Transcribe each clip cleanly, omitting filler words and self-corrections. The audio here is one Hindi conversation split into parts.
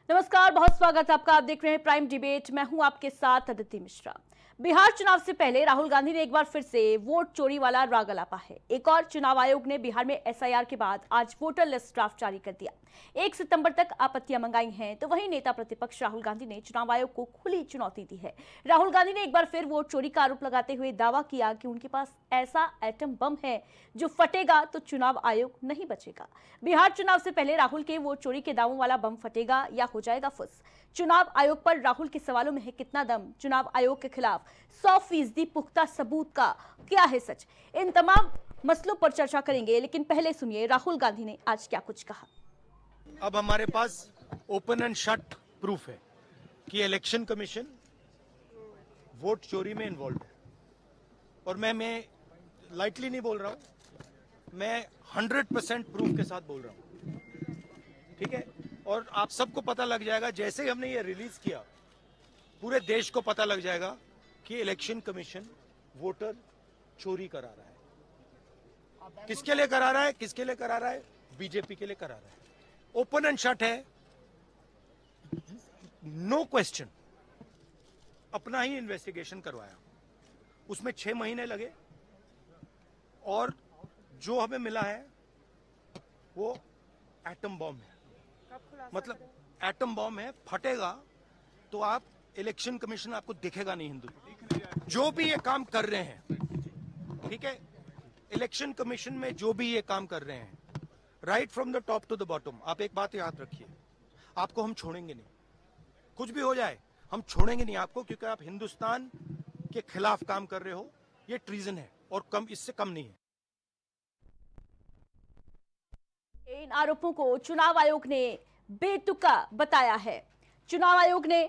नमस्कार, बहुत स्वागत है आपका। आप देख रहे हैं प्राइम डिबेट। मैं हूं आपके साथ अदिति मिश्रा। बिहार चुनाव से पहले राहुल गांधी ने एक बार फिर से वोट चोरी वाला राग अलापा है। एक और चुनाव आयोग ने बिहार में एसआईआर के बाद आज वोटर लिस्ट ड्राफ्ट जारी कर दिया। 1 सितंबर तक आपत्तियां मंगाई हैं, तो वहीं नेता प्रतिपक्ष राहुल गांधी ने चुनाव आयोग को खुली चुनौती दी है। राहुल गांधी ने एक बार फिर वोट चोरी का आरोप लगाते हुए दावा किया कि उनके पास ऐसा एटम बम है जो फटेगा तो चुनाव आयोग नहीं बचेगा। बिहार चुनाव से पहले राहुल के वोट चोरी के दावों वाला बम फटेगा या हो जाएगा फुस। चुनाव आयोग पर राहुल के सवालों में है कितना दम। चुनाव आयोग के खिलाफ 100% पुख्ता सबूत का क्या है सच। इन तमाम मसलों पर चर्चा करेंगे, लेकिन पहले सुनिए राहुल गांधी ने आज क्या कुछ कहा। अब हमारे पास ओपन एंड शट प्रूफ है कि इलेक्शन कमीशन वोट चोरी में इन्वॉल्व है। और मैं लाइटली नहीं बोल रहा हूं, मैं 100% प्रूफ के साथ बोल रहा हूं। ठीक है, और आप सबको पता लग जाएगा जैसे ही हमने ये रिलीज किया, पूरे देश को पता लग जाएगा कि इलेक्शन कमीशन वोटर चोरी करा रहा है। किसके लिए करा रहा है? किसके लिए करा रहा है? बीजेपी के लिए करा रहा है। ओपन एंड शट है, नो क्वेश्चन। अपना ही इन्वेस्टिगेशन करवाया, उसमें 6 महीने लगे और जो हमें मिला है वो एटम बॉम्ब है। मतलब एटम बॉम्ब है, फटेगा तो आप इलेक्शन कमीशन आपको दिखेगा नहीं। हिंदू जो भी ये काम कर रहे हैं, ठीक है, इलेक्शन कमीशन में जो भी ये काम कर रहे हैं, right from the top to the bottom, आप एक बात याद रखिए, आपको हम छोड़ेंगे नहीं। कुछ भी हो जाए हम छोड़ेंगे नहीं आपको, क्योंकि आप हिंदुस्तान के खिलाफ काम कर रहे हो। ये ट्रीजन है और कम, इससे कम नहीं है। इन आरोपों को चुनाव आयोग ने बेतुका बताया है। चुनाव आयोग ने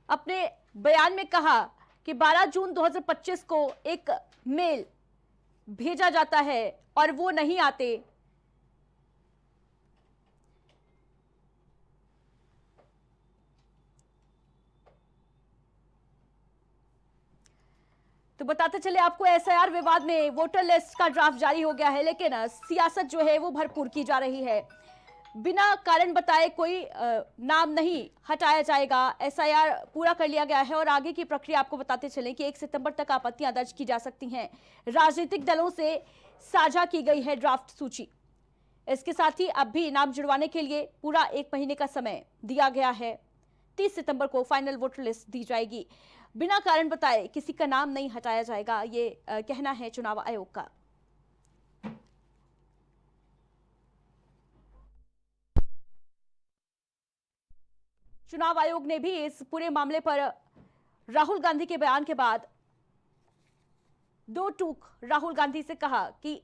अपने बयान में कहा कि 12 जून 2025 को एक मेल भेजा जाता है और वो नहीं आते। तो बताते चले आपको, एसआईआर विवाद में वोटर लिस्ट का ड्राफ्ट जारी हो गया है, लेकिन सियासत जो है वो भरपूर की जा रही है। बिना कारण बताए कोई नाम नहीं हटाया जाएगा। एसआईआर पूरा कर लिया गया है और आगे की प्रक्रिया आपको बताते चलें कि 1 सितंबर तक आपत्तियां दर्ज की जा सकती हैं। राजनीतिक दलों से साझा की गई है ड्राफ्ट सूची। इसके साथ ही अब भी नाम जुड़वाने के लिए पूरा 1 महीने का समय दिया गया है। 30 सितंबर को फाइनल वोटर लिस्ट दी जाएगी। बिना कारण बताए किसी का नाम नहीं हटाया जाएगा, ये कहना है चुनाव आयोग का। चुनाव आयोग ने भी इस पूरे मामले पर राहुल गांधी के बयान के बाद दो टूक राहुल गांधी से कहा कि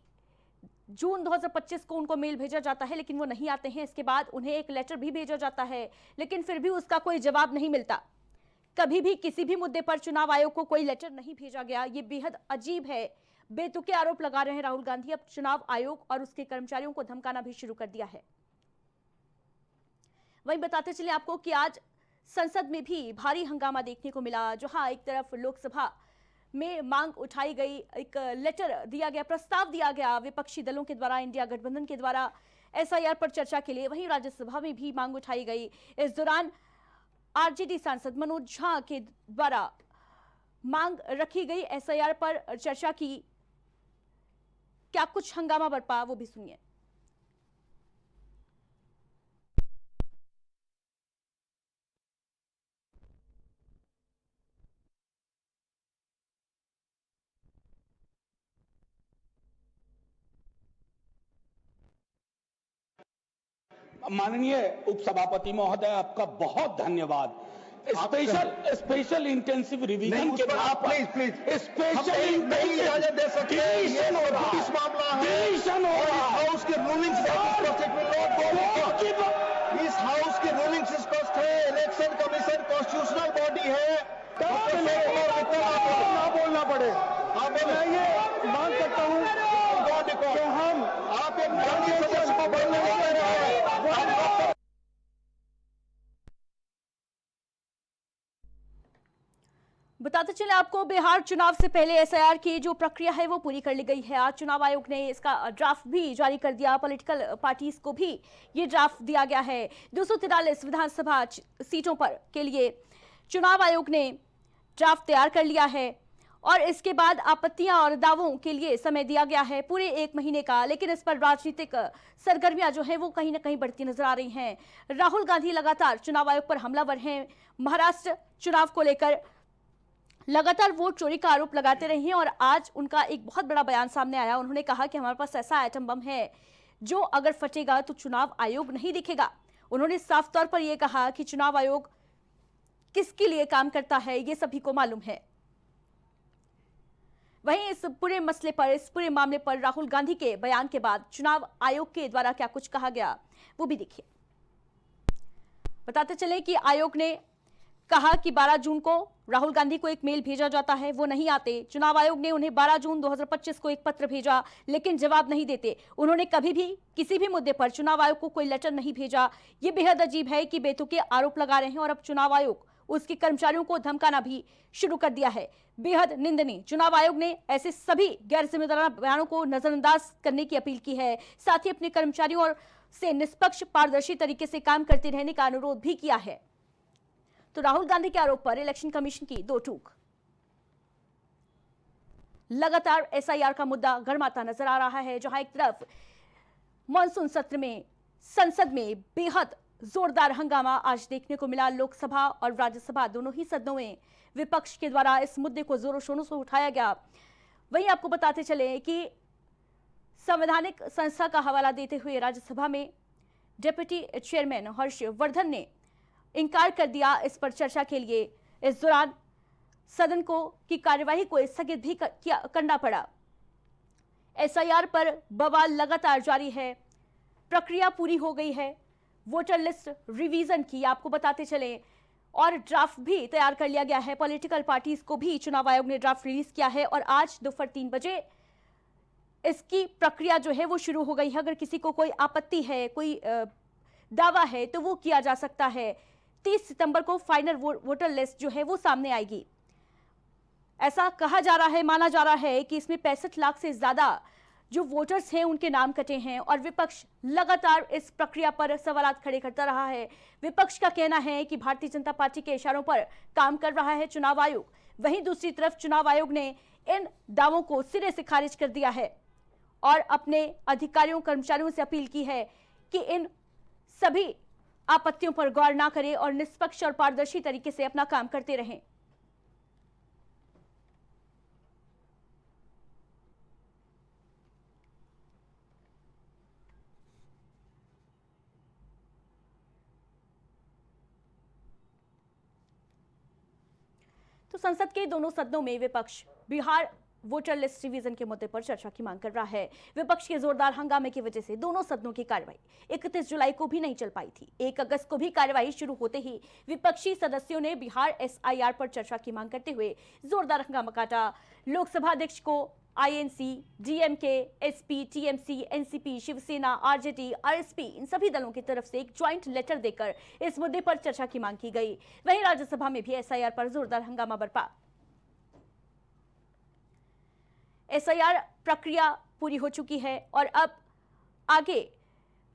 जून 2025 को उनको मेल भेजा जाता है, लेकिन वो नहीं आते हैं। इसके बाद उन्हें एक लेटर भी भेजा जाता है, लेकिन फिर भी उसका कोई जवाब नहीं मिलता। कभी भी किसी भी मुद्दे पर चुनाव आयोग को कोई लेटर नहीं भेजा गया। ये बेहद अजीब है। बेतुके आरोप लगा रहे हैं राहुल गांधी। अब चुनाव आयोग और उसके कर्मचारियों को धमकाना भी शुरू कर दिया है। वहीं बताते चले आपको कि आज संसद में भी भारी हंगामा देखने को मिला, जहां एक तरफ लोकसभा में मांग उठाई गई, एक लेटर दिया गया, प्रस्ताव दिया गया विपक्षी दलों के द्वारा, इंडिया गठबंधन के द्वारा एसआईआर पर चर्चा के लिए। वहीं राज्यसभा में भी मांग उठाई गई। इस दौरान आरजेडी सांसद मनोज झा के द्वारा मांग रखी गई, एसआईआर पर चर्चा की। क्या कुछ हंगामा बरपा, वो भी सुनिए। माननीय उपसभापति महोदय, आपका बहुत धन्यवाद। स्पेशल इंटेंसिव रिवीजन के बाद प्लीज स्पेशल इजाजत दे सकते हैं। डिलीशन हो रहा है, इस मामला है, डिलीशन हो और रहा इस है। हाउस के रूलिंग्स इस हाउस की रूलिंग्स स्पष्ट है। इलेक्शन कमीशन कॉन्स्टिट्यूशनल बॉडी है। ना बोलना पड़े। आप मैं ये मांग करता हूँ कि हम आप एक माननीय सदस्य को बोलने नहीं दे रहे हैं। बताते चले आपको, बिहार चुनाव से पहले एसआईआर की जो प्रक्रिया है वो पूरी कर ली गई है। आज चुनाव आयोग ने इसका ड्राफ्ट भी जारी कर दिया। पॉलिटिकल पार्टीज को भी ये ड्राफ्ट दिया गया है। 243 विधानसभा सीटों पर के लिए चुनाव आयोग ने ड्राफ्ट तैयार कर लिया है और इसके बाद आपत्तियां और दावों के लिए समय दिया गया है पूरे 1 महीने का। लेकिन इस पर राजनीतिक सरगर्मियां जो है वो कहीं ना कहीं बढ़ती नजर आ रही हैं। राहुल गांधी लगातार चुनाव आयोग पर हमलावर हैं। महाराष्ट्र चुनाव को लेकर लगातार वोट चोरी का आरोप लगाते रहे हैं और आज उनका एक बहुत बड़ा बयान सामने आया। उन्होंने कहा कि हमारे पास ऐसा एटम बम है जो अगर फटेगा तो चुनाव आयोग नहीं दिखेगा। उन्होंने साफ तौर पर यह कहा कि चुनाव आयोग किसके लिए काम करता है ये सभी को मालूम है। वहीं इस पूरे मसले पर, इस पूरे मामले पर राहुल गांधी के बयान के बाद चुनाव आयोग के द्वारा क्या कुछ कहा गया वो भी देखिए। बताते चले कि आयोग ने कहा कि 12 जून को राहुल गांधी को एक मेल भेजा जाता है, वो नहीं आते। चुनाव आयोग ने उन्हें 12 जून 2025 को एक पत्र भेजा लेकिन जवाब नहीं देते। उन्होंने कभी भी किसी भी मुद्दे पर चुनाव आयोग को कोई लेटर नहीं भेजा। ये बेहद अजीब है कि बेतुके आरोप लगा रहे हैं और अब चुनाव आयोग उसके कर्मचारियों को धमकाना भी शुरू कर दिया है। बेहद निंदनीय। चुनाव आयोग ने ऐसे सभी गैर जिम्मेदाराना बयानों को नजरअंदाज करने की अपील की है। साथ ही अपने कर्मचारियों और से निष्पक्ष पारदर्शी तरीके से काम करते रहने का अनुरोध भी किया है। तो राहुल गांधी के आरोप पर इलेक्शन कमीशन की दो टूक। लगातार एसआईआर का मुद्दा गरमाता नजर आ रहा है। जहां एक तरफ मॉनसून सत्र में संसद में बेहद जोरदार हंगामा आज देखने को मिला। लोकसभा और राज्यसभा दोनों ही सदनों में विपक्ष के द्वारा इस मुद्दे को जोरों शोरों से उठाया गया। वहीं आपको बताते चले कि संवैधानिक संस्था का हवाला देते हुए राज्यसभा में डिप्टी चेयरमैन हर्षवर्धन ने इनकार कर दिया इस पर चर्चा के लिए। इस दौरान सदन को की कार्यवाही को स्थगित भी करना पड़ा। एसआईआर पर बवाल लगातार जारी है। प्रक्रिया पूरी हो गई है वोटर लिस्ट रिवीजन की, आपको बताते चले, और ड्राफ्ट भी तैयार कर लिया गया है। पॉलिटिकल पार्टीज को भी चुनाव आयोग ने ड्राफ्ट रिलीज किया है और आज दोपहर 3 बजे इसकी प्रक्रिया जो है वो शुरू हो गई है। अगर किसी को कोई आपत्ति है, कोई दावा है तो वो किया जा सकता है। 30 सितंबर को फाइनल वोटर लिस्ट जो है वो सामने आएगी। ऐसा कहा जा रहा है, माना जा रहा है कि इसमें 65 लाख से ज्यादा जो वोटर्स हैं उनके नाम कटे हैं और विपक्ष लगातार इस प्रक्रिया पर सवालात खड़े करता रहा है। विपक्ष का कहना है कि भारतीय जनता पार्टी के इशारों पर काम कर रहा है चुनाव आयोग। वहीं दूसरी तरफ चुनाव आयोग ने इन दावों को सिरे से खारिज कर दिया है और अपने अधिकारियों कर्मचारियों से अपील की है कि इन सभी आपत्तियों पर गौर ना करें और निष्पक्ष और पारदर्शी तरीके से अपना काम करते रहें। तो संसद के दोनों सदनों में विपक्ष बिहार वोटर लिस्ट रिवीजन के मुद्दे पर चर्चा की मांग कर रहा है। विपक्ष के जोरदार हंगामे की वजह से दोनों सदनों की कार्यवाही 31 जुलाई को भी नहीं चल पाई थी। 1 अगस्त को भी कार्यवाही शुरू होते ही विपक्षी सदस्यों ने बिहार एसआईआर पर चर्चा की मांग करते हुए जोरदार हंगामा काटा। लोकसभा अध्यक्ष को INC, DMK, SP, TMC, NCP, Shiv Sena, RJD, RSP इन सभी दलों की तरफ से एक ज्वाइंट लेटर देकर इस मुद्दे पर चर्चा की मांग की गई। वहीं राज्यसभा में भी एसआईआर पर जोरदार हंगामा बरपा। एसआईआर प्रक्रिया पूरी हो चुकी है और अब आगे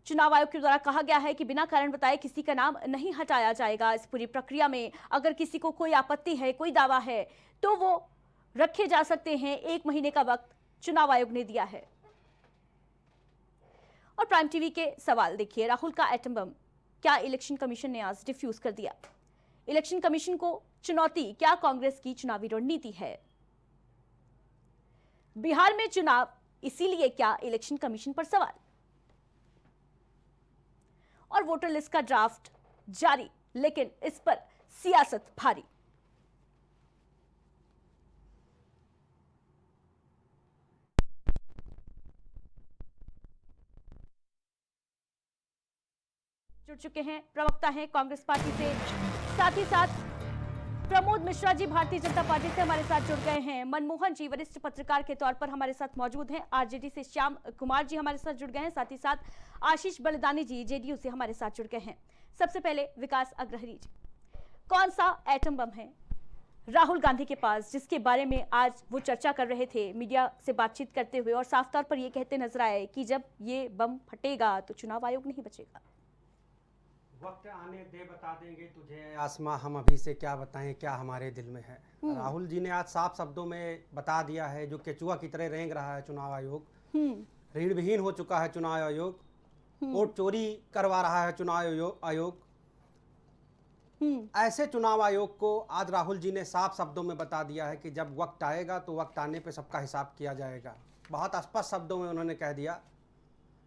चुनाव आयोग के द्वारा कहा गया है कि बिना कारण बताए किसी का नाम नहीं हटाया जाएगा। इस पूरी प्रक्रिया में अगर किसी को कोई आपत्ति है, कोई दावा है तो वो रखे जा सकते हैं। 1 महीने का वक्त चुनाव आयोग ने दिया है। और प्राइम टीवी के सवाल देखिए। राहुल का एटम बम क्या इलेक्शन कमीशन ने आज डिफ्यूज कर दिया? इलेक्शन कमीशन को चुनौती क्या कांग्रेस की चुनावी रणनीति है? बिहार में चुनाव इसीलिए क्या इलेक्शन कमीशन पर सवाल? और वोटर लिस्ट का ड्राफ्ट जारी लेकिन इस पर सियासत भारी। जुड़ चुके हैं प्रवक्ता हैं कांग्रेस पार्टी से, साथ ही साथ प्रमोद मिश्रा जी भारतीय जनता पार्टी से हमारे साथ जुड़ गए हैं। मनमोहन जी वरिष्ठ पत्रकार के तौर पर हमारे साथ मौजूद हैं। आरजेडी से श्याम कुमार जी हमारे साथ जुड़ गए हैं। साथ ही साथ आशीष बलिदानी जी जेडीयू से हमारे साथ जुड़ गए हैं। सबसे पहले विकास अग्रहरी जी, कौन सा एटम बम है राहुल गांधी के पास, जिसके बारे में आज वो चर्चा कर रहे थे मीडिया से बातचीत करते हुए, और साफ तौर पर ये कहते नजर आए कि जब ये बम फटेगा तो चुनाव आयोग नहीं बचेगा। वक्त आने दे बता देंगे तुझे आसमां, हम अभी से क्या बताएं क्या हमारे दिल में है। राहुल जी ने आज साफ शब्दों में बता दिया है, जो केचुआ की तरह रेंग रहा है चुनाव आयोग, ऋण विहीन हो चुका है चुनाव आयोग, वोट चोरी करवा रहा है चुनाव आयोग। ऐसे चुनाव आयोग को आज राहुल जी ने साफ शब्दों में बता दिया है कि जब वक्त आएगा तो वक्त आने पे सबका हिसाब किया जाएगा। बहुत स्पष्ट शब्दों में उन्होंने कह दिया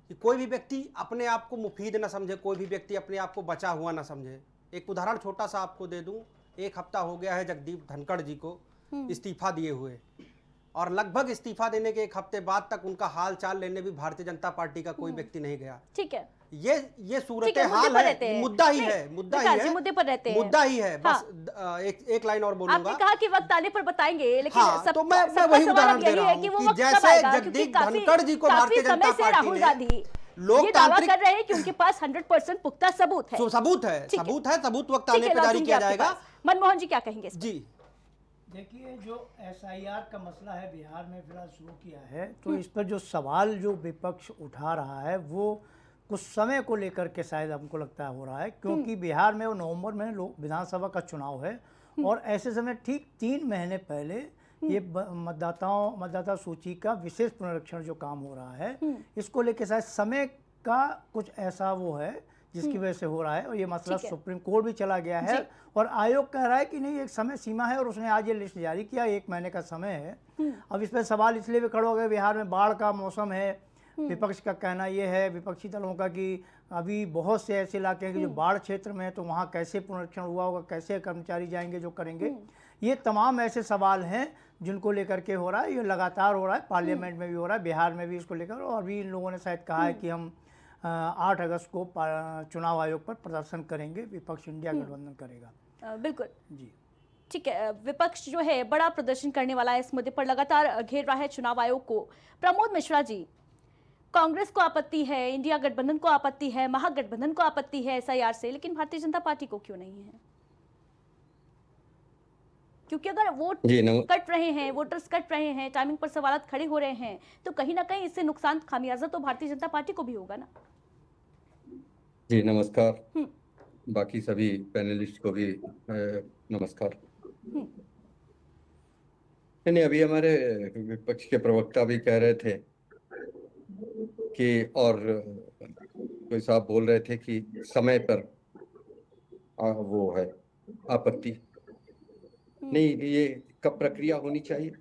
कि कोई भी व्यक्ति अपने आप को मुफीद न समझे, कोई भी व्यक्ति अपने आप को बचा हुआ न समझे। एक उदाहरण छोटा सा आपको दे दूं, 1 हफ्ता हो गया है जगदीप धनखड़ जी को इस्तीफा दिए हुए, और लगभग इस्तीफा देने के 1 हफ्ते बाद तक उनका हाल चाल लेने भी भारतीय जनता पार्टी का कोई व्यक्ति नहीं गया। ठीक है, ये सूरत ठीक है, हाल मुद्दे पर है, रहते हैं। मुद्दा ही नहीं, है, मुद्दा विकास ही जी है, मुद्दे पर रहते हैं। मुद्दा ही है। हाँ। बस एक लाइन और बोलूंगा। आपने कहा कि वक्त आने पर बताएंगे, लेकिन हाँ, सब तो मैं सबका वही सवाल उदाहरण अब दे यही रहा है हूँ कि वो कि वक्त कब जैसे आएगा, क्योंकि जगदीप काफी धनखड़ जी को भारतीय समय जनता से पार्टी राहुल ने गांधी ये दावा लोकतांत्रिक कर रहे हैं कि उनके पास 100% पुख्ता सबूत है। सबूत है, ठीक है। सबूत वक्त ठीक आने है, पे जारी लौटूंगी किया आपके जाएगा। पास। मनमोहन जी क्या कहेंगे इस पर? जी देखिए, जो एसआईआर का मसला है बिहार में फिलहाल शुरू किया है, तो इस पर जो सवाल जो विपक्ष उठा रहा है वो कुछ समय को लेकर के शायद हमको लगता है हो रहा है, क्योंकि बिहार में वो नवंबर में विधानसभा का चुनाव है, और ऐसे समय ठीक 3 महीने पहले ये मतदाता सूची का विशेष पुनरीक्षण जो काम हो रहा है, इसको लेकर शायद समय का कुछ ऐसा वो है जिसकी वजह से हो रहा है, और ये मसला ठीक है। सुप्रीम कोर्ट भी चला गया है, और आयोग कह रहा है कि नहीं, एक समय सीमा है, और उसने आज ये लिस्ट जारी किया, 1 महीने का समय है। अब इस पर सवाल इसलिए भी खड़े हो गए, बिहार में बाढ़ का मौसम है, विपक्ष का कहना ये है, विपक्षी दलों का, कि अभी बहुत से ऐसे इलाके हैं कि जो बाढ़ क्षेत्र में है, तो वहाँ कैसे पुनरीक्षण हुआ होगा, कैसे कर्मचारी जाएंगे जो करेंगे। ये तमाम ऐसे सवाल हैं जिनको लेकर के हो रहा है, ये लगातार हो रहा है, पार्लियामेंट में भी हो रहा है, बिहार में भी इसको लेकर, और अभी इन लोगों ने शायद कहा है कि हम 8 अगस्त को चुनाव आयोग पर प्रदर्शन करेंगे, विपक्ष इंडिया गठबंधन करेगा। बिल्कुल जी ठीक है, विपक्ष जो है बड़ा प्रदर्शन करने वाला है, इस मुद्दे पर लगातार घेर रहा है चुनाव आयोग को। प्रमोद मिश्रा जी, कांग्रेस को आपत्ति है, इंडिया गठबंधन को आपत्ति है, महागठबंधन को आपत्ति है एसआईआर से, लेकिन भारतीय जनता पार्टी को क्यों नहीं है? क्योंकि अगर वोट कट रहे हैं, वोटर्स कट रहे हैं, टाइमिंग पर सवालात खड़े हो रहे हैं, तो कहीं ना कहीं इससे नुकसान, खामियाजा तो भारतीय जनता पार्टी को भी होगा ना। जी नमस्कार, बाकी सभी पैनलिस्ट को भी नमस्कार। नहीं, अभी हमारे विपक्ष के प्रवक्ता भी कह रहे थे कि, और कोई साहब बोल रहे थे कि समय पर वो है आपत्ति। नहीं, ये कब प्रक्रिया होनी चाहिए?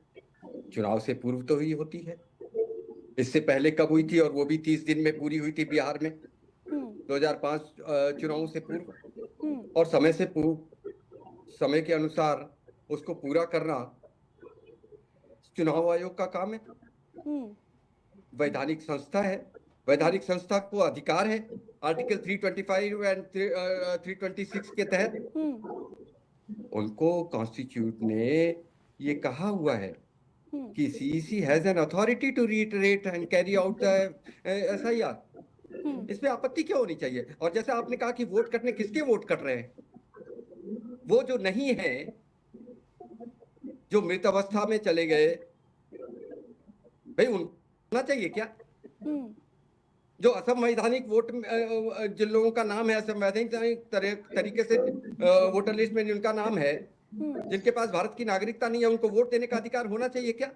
चुनाव से पूर्व तो ही होती है। इससे पहले कब हुई थी? और वो भी 30 दिन में पूरी हुई थी बिहार में 2005 चुनावों से पूर्व। और समय से पूर्व, समय के अनुसार उसको पूरा करना चुनाव आयोग का काम है। वैधानिक संस्था है, वैधानिक संस्था को अधिकार है आर्टिकल 325 एंड 326 के तहत। उनको कॉन्स्टिट्यूट ने ये कहा हुआ है कि CEC has an authority to reiterate and carry out SIR. इसमें आपत्ति क्यों होनी चाहिए? और जैसे आपने कहा कि वोट कटने, किसके वोट कट रहे हैं? वो जो नहीं है, जो मृत अवस्था में चले गए, भाई उनना चाहिए क्या? जो असंवैधानिक वोट, जिन लोगों का नाम है असंवैधानिक तरीके से वोटर लिस्ट में जिनका नाम है, जिनके पास भारत की नागरिकता नहीं है, उनको वोट देने का अधिकार होना चाहिए क्या?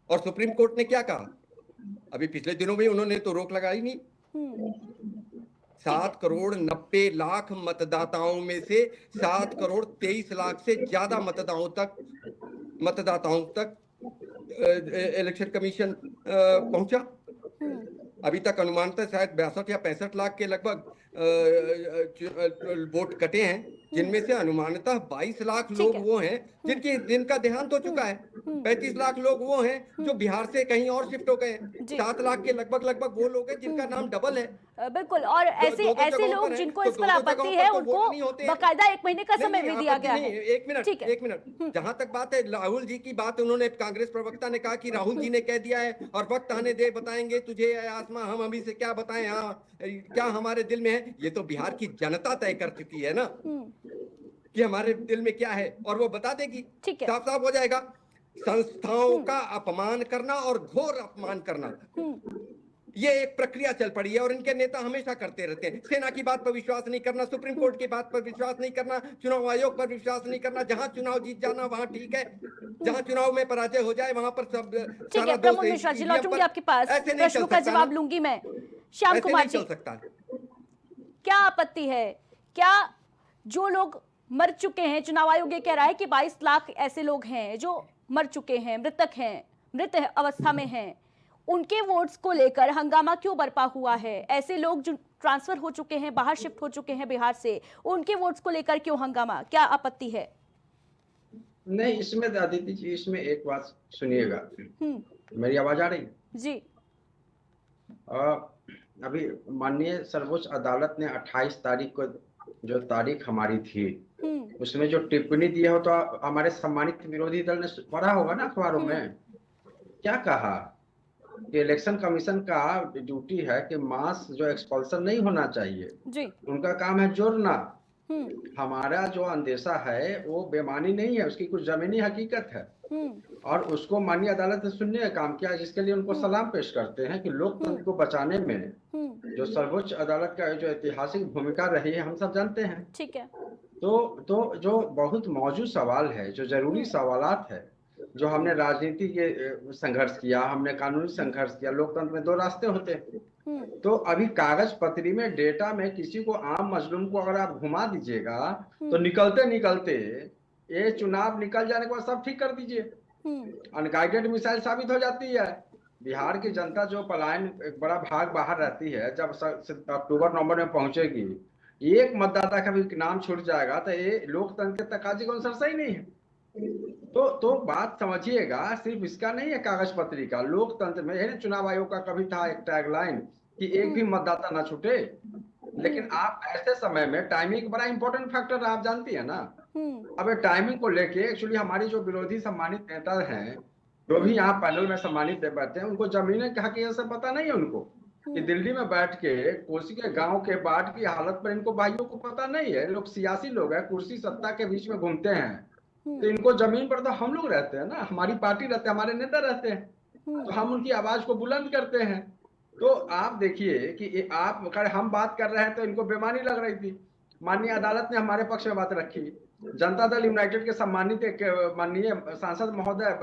और सुप्रीम कोर्ट ने क्या कहा? अभी पिछले दिनों में उन्होंने तो रोक लगाई नहीं। 7 करोड़ 90 लाख मतदाताओं में से 7 करोड़ 23 लाख से ज्यादा मतदाताओं तक इलेक्शन कमीशन पहुंचा। अभी तक अनुमानतः शायद 62 या 65 लाख के लगभग वोट कटे हैं, जिनमें से अनुमानतः 22 लाख लोग वो हैं जिनका देहांत हो चुका है। 35 लाख लोग वो हैं जो बिहार से कहीं और शिफ्ट हो गए हैं। 7 लाख के लगभग वो लोग हैं जिनका नाम डबल है। बिल्कुल, और ऐसे लोग जिनको इस पर आपत्ति है, उनको बाकायदा 1 महीने का समय भी दिया गया है। एक मिनट, जहां तक बात है राहुल जी की बात, उन्होंने कांग्रेस प्रवक्ता ने कहा कि राहुल जी ने कह दिया है और वक्त आने दे बताएंगे तुझे आसमां, हम अभी से क्या बताएं, हाँ क्या हमारे दिल में है। ये तो बिहार की जनता तय कर चुकी है ना कि हमारे दिल में क्या है, और वो बता देगी, ठीक है। साफ साफ हो जाएगा। संस्थाओं का अपमान करना और घोर अपमान करना, ये एक प्रक्रिया चल पड़ी है और इनके नेता हमेशा करते रहते हैं। सेना की बात पर विश्वास नहीं करना, सुप्रीम कोर्ट की बात पर विश्वास नहीं करना, चुनाव आयोग पर विश्वास नहीं करना। जहां चुनाव जीत जाना वहां ठीक है, जहां चुनाव में पराजय हो जाए वहां पर सब ठीक है सारा प्रमोद दोष मिश्रा जी, EVM लौटूंगी पर। आपके पास, ऐसे नहीं प्रश्नों चल का सकता जवाब ना। लूंगी मैं। श्याम ऐसे कुमार नहीं जी, चल सकता। क्या आपत्ति है? क्या जो लोग मर चुके हैं, चुनाव आयोग ये कह रहा है कि 22 लाख ऐसे लोग हैं जो मर चुके हैं, मृतक हैं, मृत अवस्था में हैं, उनके वोट्स को लेकर हंगामा क्यों बरपा हुआ है? ऐसे लोग जो ट्रांसफर हो चुके हैं, बाहर शिफ्ट हो चुके हैं बिहार से, उनके वोट्स को लेकर क्यों हंगामा? क्या आपत्ति है? नहीं, इसमें अदिति जी, इसमें एक बात सुनिएगा। मेरी आवाज आ रही है? जी। अभी माननीय सर्वोच्च अदालत ने 28 तारीख को जो तारीख हमारी थी, उसमें जो टिप्पणी दी हो, तो हमारे सम्मानित विरोधी दल ने पढ़ा होगा ना अखबारों में। क्या कहा कि इलेक्शन कमीशन का ड्यूटी है कि मास जो एक्सपल्सन नहीं होना चाहिए जी। उनका काम है जोड़ना। हमारा जो अंदेशा है वो बेमानी नहीं है, उसकी कुछ जमीनी हकीकत है और उसको माननीय अदालत ने सुनने का काम किया, जिसके लिए उनको सलाम पेश करते हैं कि लोकतंत्र को बचाने में जो सर्वोच्च अदालत का जो ऐतिहासिक भूमिका रही है हम सब जानते हैं। ठीक है। तो जो बहुत मौजूद सवाल है, जो जरूरी सवालात है, जो हमने राजनीति के संघर्ष किया, हमने कानूनी संघर्ष किया, लोकतंत्र में 2 रास्ते होते हैं। तो अभी कागज पत्री में डेटा में किसी को, आम मजलूम को अगर आप घुमा दीजिएगा तो निकलते निकलते ये चुनाव निकल जाने के बाद सब ठीक कर दीजिए, अनगाइडेड मिसाइल साबित हो जाती है। बिहार की जनता जो पलायन, एक बड़ा भाग बाहर रहती है, जब अक्टूबर नवंबर में पहुंचेगी, एक मतदाता का भी नाम छूट जाएगा तो ये लोकतंत्र के तकाजे को अनुसार सही नहीं है। तो बात समझिएगा, सिर्फ इसका नहीं है कागज पत्री का, लोकतंत्र में है। चुनाव आयोग का कभी था एक टैगलाइन कि एक भी मतदाता ना छूटे, लेकिन आप ऐसे समय में टाइमिंग बड़ा इंपॉर्टेंट फैक्टर है, आप जानती है ना। अब टाइमिंग को लेके एक्चुअली हमारी जो विरोधी सम्मानित नेता हैं, जो भी यहाँ पैनल में सम्मानित बैठते हैं, उनको जमीन के हकीकत से पता नहीं है उनको कि दिल्ली में बैठ के कोसी के गांव के बाढ़ की हालत पर इनको भाइयों को पता नहीं है। लोग सियासी लोग हैं, कुर्सी सत्ता के बीच में घूमते हैं, तो इनको जमीन पर तो हम लोग रहते हैं ना, हमारी पार्टी रहते हैं, हमारे नेता रहते हैं, तो हम उनकी आवाज को बुलंद करते हैं। तो आप देखिए कि आप हम बात कर रहे हैं तो इनको बेमानी लग रही थी। माननीय अदालत ने हमारे पक्ष में बात रखी। जनता दल यूनाइटेड के सम्मानित माननीय सांसद महोदय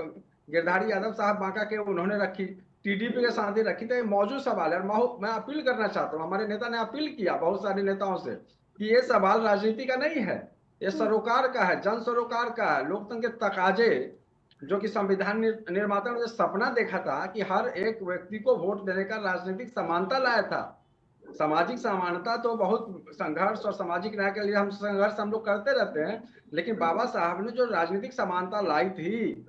गिरधारी यादव साहब बांका के, उन्होंने रखी, टीडीपी के साथ ही रखी। तो ये मौजूद सवाल है। मैं अपील करना चाहता हूँ, हमारे नेता ने अपील किया बहुत सारे नेताओं से कि ये सवाल राजनीति का नहीं है, ये सरोकार का है, जन सरोकार का है। लोकतंत्र के तकाजे, जो कि संविधान निर्माता ने सपना देखा था कि हर एक व्यक्ति को वोट देने का राजनीतिक समानता लाया था। सामाजिक समानता तो बहुत संघर्ष और सामाजिक न्याय के लिए हम लोग करते रहते हैं, लेकिन बाबा साहब ने जो राजनीतिक समानता लाई थी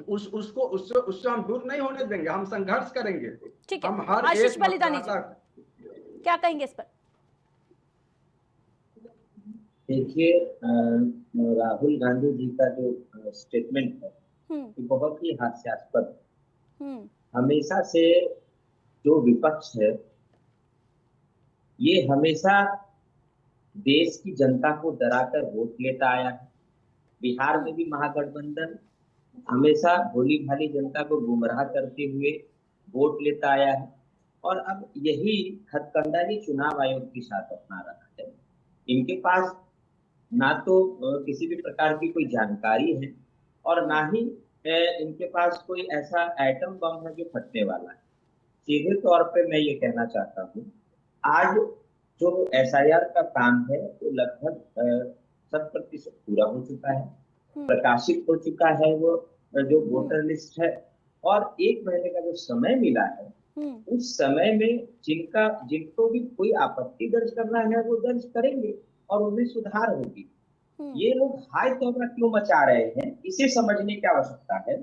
उससे हम दूर नहीं होने देंगे, हम संघर्ष करेंगे। ठीक है, हम हर आशीष एक बलिदानी जी, क्या कहेंगे इस पर? देखिए, राहुल गांधी जी का जो स्टेटमेंट है ये बहुत ही हास्यास्पद है। हमेशा से जो विपक्ष है ये हमेशा देश की जनता को डराकर वोट लेता आया है। बिहार में भी महागठबंधन हमेशा भोली भाली जनता को गुमराह करते हुए वोट लेता आया है और अब यही हथकंडा ये चुनाव आयोग के साथ अपना रहा है। इनके पास ना तो किसी भी प्रकार की कोई जानकारी है और ना ही इनके पास कोई ऐसा एटम बम है जो फटने वाला है। सीधे तौर पे मैं ये कहना चाहता हूँ, आज जो SIR का काम है वो लगभग 100% पूरा हो चुका है, प्रकाशित हो चुका है वो जो वोटर लिस्ट है, और 1 महीने का जो समय मिला है उस समय में जिनको भी कोई आपत्ति दर्ज करना है वो दर्ज करेंगे और उनमें सुधार होगी। ये लोग हाय तौबा क्यों मचा रहे हैं, इसे समझने की आवश्यकता है।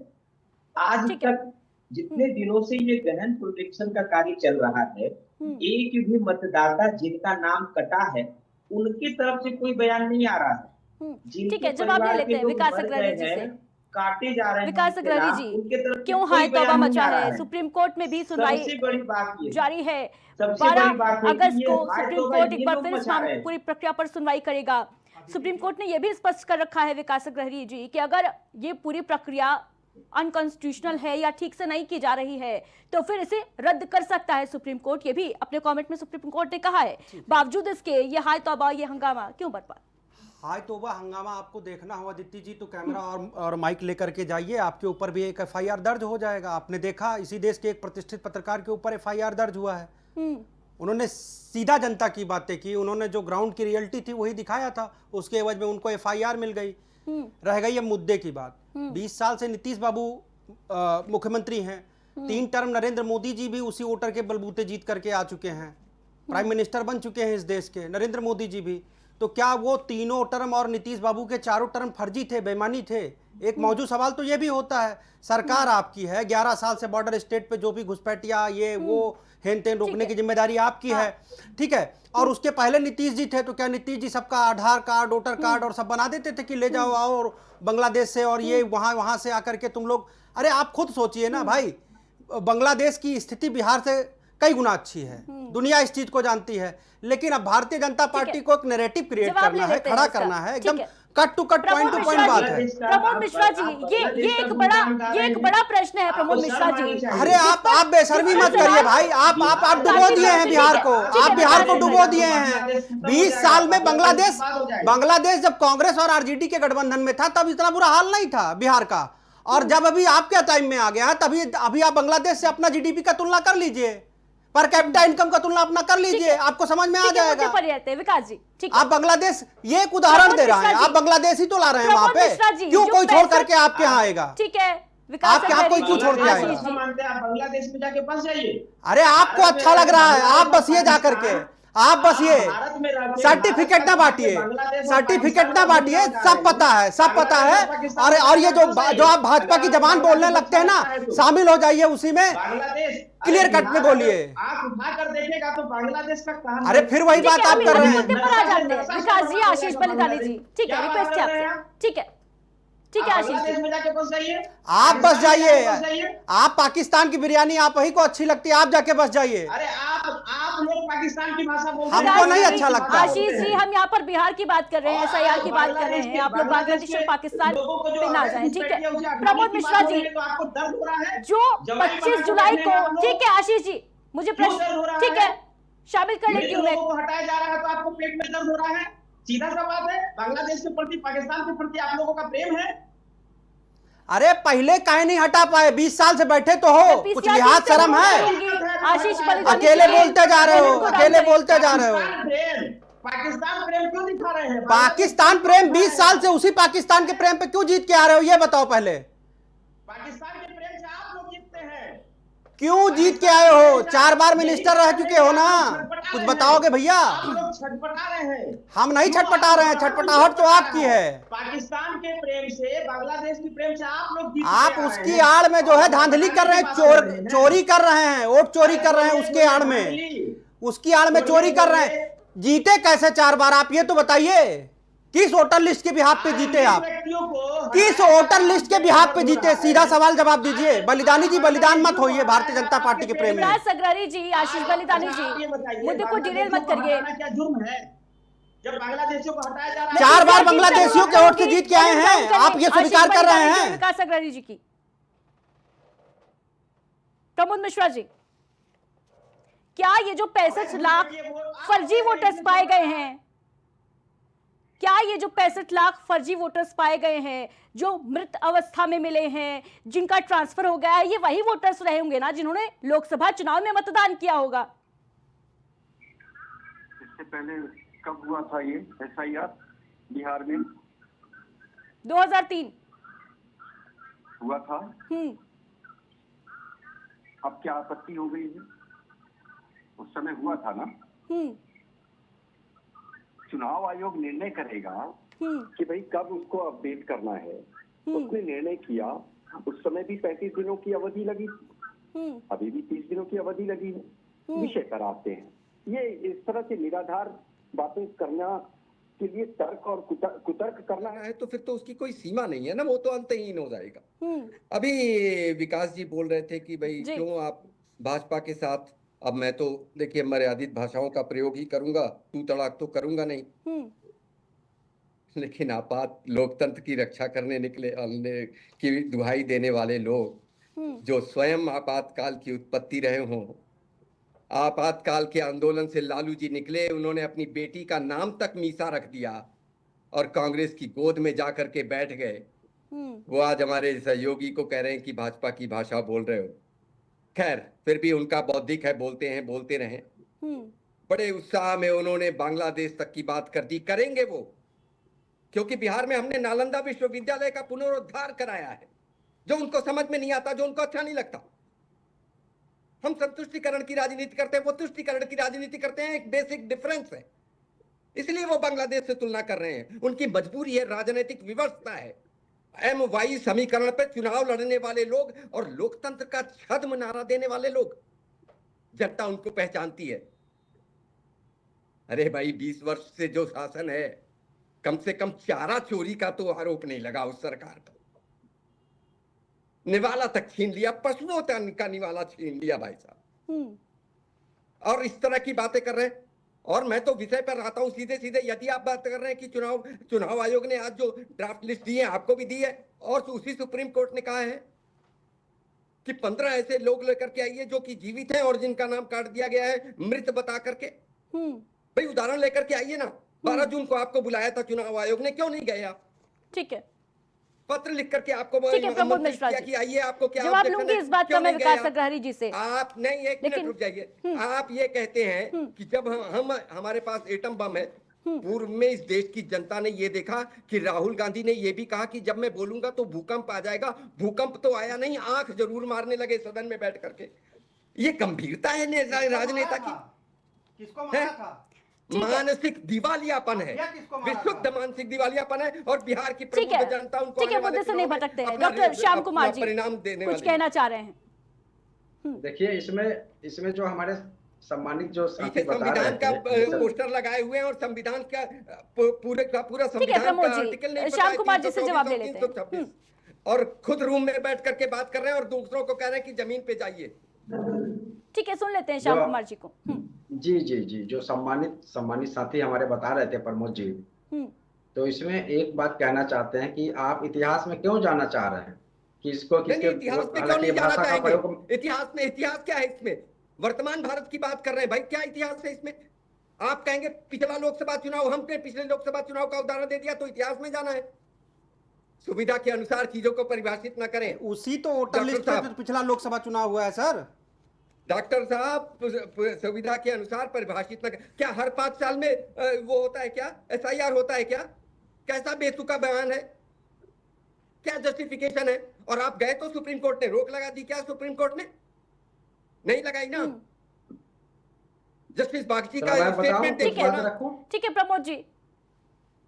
आज तक जितने दिनों से ये गहन प्रोटेक्शन का कार्य चल रहा है, एक भी मतदाता जिनका नाम कटा है उनकी तरफ से कोई बयान नहीं आ रहा है। ठीक है, जवाब ले लेते हैं विकास अग्रवाल जी से। काटे जा रहे हैं विकास अग्रवाल जी, क्यों हाय तौबा मचा है? सुप्रीम कोर्ट में भी सुनवाई जारी है। 12 अगस्त को सुप्रीम कोर्ट एक बार फिर इस पूरी प्रक्रिया पर सुनवाई करेगा। सुप्रीम कोर्ट ने यह भी स्पष्ट कर रखा है विकास अग्रहरी जी कि अगर ये पूरी प्रक्रिया अनकॉन्स्टिट्यूशनल है या ठीक से नहीं की जा रही है तो फिर इसे रद्द कर सकता है सुप्रीम कोर्ट। ये भी अपने कमेंट में सुप्रीम कोर्ट ने कहा है। बावजूद इसके ये हाय तौबा, ये हंगामा क्यों बरपा? हाय तौबा हंगामा आपको देखना होगा दीप्ति जी, तो कैमरा और माइक लेकर के जाइए, आपके ऊपर भी एक एफआईआर दर्ज हो जाएगा। आपने देखा इसी देश के एक प्रतिष्ठित पत्रकार के ऊपर एफआईआर दर्ज हुआ है। उन्होंने सीधा जनता की बातें की, उन्होंने जो ग्राउंड की रियलिटी थी वही दिखाया था, उसके एवज में उनको एफआईआर मिल गई। रह गई है मुद्दे की बात। 20 साल से नीतीश बाबू मुख्यमंत्री हैं, 3 टर्म नरेंद्र मोदी जी भी उसी वोटर के बलबूते जीत करके आ चुके हैं, प्राइम मिनिस्टर बन चुके हैं इस देश के, नरेंद्र मोदी जी भी। तो क्या वो तीनों टर्म और नीतीश बाबू के चारों टर्म फर्जी थे, बेईमानी थे? एक मौजूद सवाल तो ये भी होता है। सरकार आपकी है, 11 साल से बॉर्डर स्टेट पे जो भी घुसपैठिया ये वो हेन तेन रोकने की जिम्मेदारी आपकी है, ठीक है। और उसके पहले नीतीश जी थे, तो क्या नीतीश जी सबका आधार कार्ड, वोटर कार्ड और सब बना देते थे कि ले जाओ आओ और बांग्लादेश से और ये वहां से आकर के तुम लोग? अरे आप खुद सोचिए ना भाई, बांग्लादेश की स्थिति बिहार से कई गुना अच्छी है, दुनिया इस चीज को जानती है। लेकिन अब भारतीय जनता पार्टी को एक नैरेटिव क्रिएट करना है, खड़ा करना है, एकदम cut to cut, point to point बात है। प्रमोद मिश्रा जी, ये एक बड़ा प्रश्न है प्रमोद मिश्रा जी। अरे आप बेशर्मी मत करिए भाई, आप डुबो दिए हैं बिहार को, आप बिहार को डुबो दिए हैं। 20 साल में बांग्लादेश जब कांग्रेस और आरजेडी के गठबंधन में था तब इतना बुरा हाल नहीं था बिहार का, और जब अभी आपके टाइम में आ गया है तभी अभी आप बांग्लादेश से अपना जीडीपी का तुलना कर लीजिए, पर कैपिटा इनकम का तुलना अपना कर लीजिए, आपको समझ में आ जाएगा। विकास जी, आप बांग्लादेश, ये एक उदाहरण दे रहा है, आप बांग्लादेश ही तो ला रहे हैं वहां पे, क्यों कोई छोड़ करके आपके यहाँ आएगा? ठीक है, आपके यहाँ कोई क्यों छोड़ के आएगा? बांग्लादेश में जाके फंस जाइए। अरे आपको अच्छा लग रहा है, आप बसिए जा करके, आप बसिए, सर्टिफिकेट ना बांटिए, सर्टिफिकेट ना बांटिए, सब पता है, सब पता है। और ये जो आप भाजपा की जबान बोलने लगते हैं ना, शामिल हो जाइए उसी में, क्लियर कट में बोलिए। आप उठा कर देखेगा तो बांग्लादेश का कहां? अरे फिर वही बात आप कर रहे हैं। मुद्दे पर आ जाते हैं विकास जी, आशीष बलिदानी जी, ठीक है, रिक्वेस्ट है आपसे, ठीक है आशीष जी, में जाके बस जाइए, आप बस जाइए। आप पाकिस्तान की बिरयानी आप ही को अच्छी लगती है, आप जाके बस जाइए। अरे आप लोग पाकिस्तान की भाषा बोलते हैं, हमको नहीं अच्छा लगता। आशीष जी, हम यहाँ पर बिहार की बात कर रहे हैं, एसआईआर की बात कर रहे हैं, आप लोग बांग्लादेश और पाकिस्तान पे ना जाएं, ठीक है। प्रमोद मिश्रा जी, आपको दर्द हो रहा है जो 25 जुलाई को, ठीक है आशीष जी, मुझे प्रश्न, ठीक है, शामिल कर लेती हूँ मैं। लोगों को हटाया जा रहा है तो आपको पेट में दर्द हो रहा है, सीधा सा बात है। बांग्लादेश के प्रति, पाकिस्तान के प्रति आप लोगों का प्रेम है। अरे पहले काहे नहीं हटा पाए? 20 साल से बैठे तो हो, कुछ लिहाज शर्म है? आशीष अकेले बोलते जा रहे हो, अकेले बोलते जा रहे हो। पाकिस्तान प्रेम क्यों दिखा रहे हैं? पाकिस्तान प्रेम 20 साल से उसी पाकिस्तान के प्रेम पे क्यों जीत के आ रहे हो, ये बताओ पहले। पाकिस्तान के प्रेम से आप लोग जीतते हैं, क्यों जीत के आए हो? 4 बार मिनिस्टर रह चुके हो ना, कुछ बताओगे भैया? आप लोग छटपटा रहे हैं। हम नहीं छटपटा रहे हैं, छटपटाहट तो आपकी है। पाकिस्तान के प्रेम से, बांग्लादेश के प्रेम से आप लोग जीत आप के आ उसकी रहे हैं। आड़ में जो है धांधली कर रहे हैं, चोरी कर रहे हैं, वोट चोरी कर रहे हैं उसके आड़ में, उसकी आड़ में चोरी कर रहे हैं। जीते कैसे 4 बार आप ये तो बताइए? किस वोटर लिस्ट के बिहाफ पे जीते आप? किस वोटर लिस्ट के बिहाफ पे जीते? सीधा सवाल जवाब दीजिए। बलिदानी जी, बलिदान मत होइए भारतीय जनता पार्टी के प्रेम में। विकास अग्रहरी जी, आशीष बलिदानी जी, मुद्दे को डिरेल मत करिए। क्या जुर्म है जब बांग्लादेशियों को हटाया जा रहा है? 4 बार बांग्लादेशियों के वोट से जीत के आए हैं, आप ये स्वीकार कर रहे हैं? विकास अग्रहरी जी की, प्रमोद मिश्रा जी, क्या ये जो 65 लाख फर्जी वोटर्स पाए गए हैं, क्या ये जो 65 लाख फर्जी वोटर्स पाए गए हैं, जो मृत अवस्था में मिले हैं, जिनका ट्रांसफर हो गया है, ये वही वोटर्स रहे होंगे ना जिन्होंने लोकसभा चुनाव में मतदान किया होगा? इससे पहले कब हुआ था ये एसआईआर बिहार में? 2003 हुआ था। अब क्या आपत्ति हो गई है? उस समय हुआ था ना। चुनाव आयोग निर्णय करेगा कि भाई कब उसको अपडेट करना है। उसने निर्णय किया, उस समय भी 35 दिनों की अवधि लगी, अभी भी 30 दिनों की अवधि लगी है। विषय पर आते हैं, ये इस तरह से निराधार बातें करना के लिए तर्क और कुतर्क करना है तो फिर तो उसकी कोई सीमा नहीं है ना, वो तो अंतहीन हो जाएगा। अभी विकास जी बोल रहे थे कि भाई क्यों आप भाजपा के साथ, अब मैं तो देखिए मर्यादित भाषाओं का प्रयोग ही करूंगा, तू तड़ाक तो करूंगा नहीं। लेकिन आपात लोकतंत्र की रक्षा करने की दुहाई देने वाले लोग जो स्वयं आपातकाल की उत्पत्ति रहे हों, आपातकाल के आंदोलन से लालू जी निकले, उन्होंने अपनी बेटी का नाम तक मीसा रख दिया और कांग्रेस की गोद में जाकर के बैठ गए। वो आज हमारे सहयोगी को कह रहे हैं कि भाजपा की भाषा बोल रहे हो। खैर, फिर भी उनका बौद्धिक है, बोलते हैं, बोलते रहें। बड़े उत्साह में उन्होंने बांग्लादेश तक की बात कर दी। करेंगे वो, क्योंकि बिहार में हमने नालंदा विश्वविद्यालय का पुनरुद्धार कराया है। जो उनको समझ में नहीं आता, जो उनको अच्छा नहीं लगता, हम संतुष्टिकरण की राजनीति करते हैं, वो तुष्टिकरण की राजनीति करते हैं। एक बेसिक डिफरेंस है, इसलिए वो बांग्लादेश से तुलना कर रहे हैं। उनकी मजबूरी है, राजनीतिक विवशता है। MY समीकरण पे चुनाव लड़ने वाले लोग और लोकतंत्र का छद्म नारा देने वाले लोग, जनता उनको पहचानती है। अरे भाई, 20 वर्ष से जो शासन है, कम से कम चारा चोरी का तो आरोप नहीं लगा उस सरकार पर। निवाला तक छीन लिया, पशुओं का निवाला छीन लिया भाई साहब। और इस तरह की बातें कर रहे हैं। और मैं तो विषय पर आता हूं सीधे सीधे। यदि आप बात कर रहे हैं कि चुनाव आयोग ने आज जो ड्राफ्ट लिस्ट दी है, आपको भी दी है, और उसी सुप्रीम कोर्ट ने कहा है कि 15 ऐसे लोग लेकर के आइए जो कि जीवित हैं और जिनका नाम काट दिया गया है मृत बता करके। भाई, उदाहरण लेकर के आइए ना। 12 जून को आपको बुलाया था चुनाव आयोग ने, क्यों नहीं गए आप? ठीक है, पत्र लिख करके आपको प्रमोद मिश्रा जी, कि आइए, आपको क्या जवाब लूंगी इस बात का मैं विकास अग्रहरी जी से। आप नहीं, एक मिनट रुक जाइए। आप ये कहते हैं कि जब हमारे पास एटम बम है, पूर्व में इस देश की जनता ने ये देखा कि राहुल गांधी ने ये भी कहा कि जब मैं बोलूंगा तो भूकंप आ जाएगा। भूकंप तो आया नहीं, आंख जरूर मारने लगे सदन में बैठ करके। ये गंभीरता है राजनेता की। किसको मारा था? मानसिक दिवालियापन है, विशुद्ध मानसिक दिवालियापन है। और बिहार की प्रबुद्ध जनता उनको ठीक है, मुद्दे से नहीं भटकते हैं। डॉक्टर श्याम कुमार जी परिणाम देने कुछ कहना चाह रहे हैं। देखिए, इसमें जो हमारे सम्मानित जो साथी बता रहे संविधान का थे, पोस्टर लगाए हुए हैं और संविधान का पूरा संविधान का आर्टिकल नहीं पता है। श्याम कुमार जी से जवाब ले लेते हैं। और खुद रूम में बैठ करके बात कर रहे हैं और दूसरों को कह रहे हैं कि जमीन पे जाइए। ठीक है, सुन लेते हैं श्याम कुमार जी को। जी, जो सम्मानित साथी हमारे बता रहे थे, प्रमोद जी, तो इसमें एक बात कहना चाहते हैं कि आप इतिहास में क्यों जाना चाह रहे हैं कि इसको किसके इतिहास में क्यों नहीं जाना चाहेंगे? इतिहास क्या है इसमें? वर्तमान भारत की बात कर रहे हैं भाई, क्या इतिहास है इसमें? आप कहेंगे पिछला लोकसभा चुनाव, हमने पिछले लोकसभा चुनाव का उदाहरण दे दिया तो इतिहास में जाना है? सुविधा के अनुसार चीजों को परिभाषित न करें। उसी तो वोटर लिस्ट पे पिछला लोकसभा चुनाव हुआ है सर। डॉक्टर साहब, सुविधा के अनुसार परिभाषित न करें। क्या हर 5 साल में वो होता है क्या? SIR होता है क्या? कैसा बेतुका बयान है? क्या जस्टिफिकेशन है? और आप गए तो सुप्रीम कोर्ट ने रोक लगा दी। क्या सुप्रीम कोर्ट ने नहीं लगाई ना? जस्टिस बागची का स्टेटमेंट देखिए ना। ठीक है प्रमोद जी,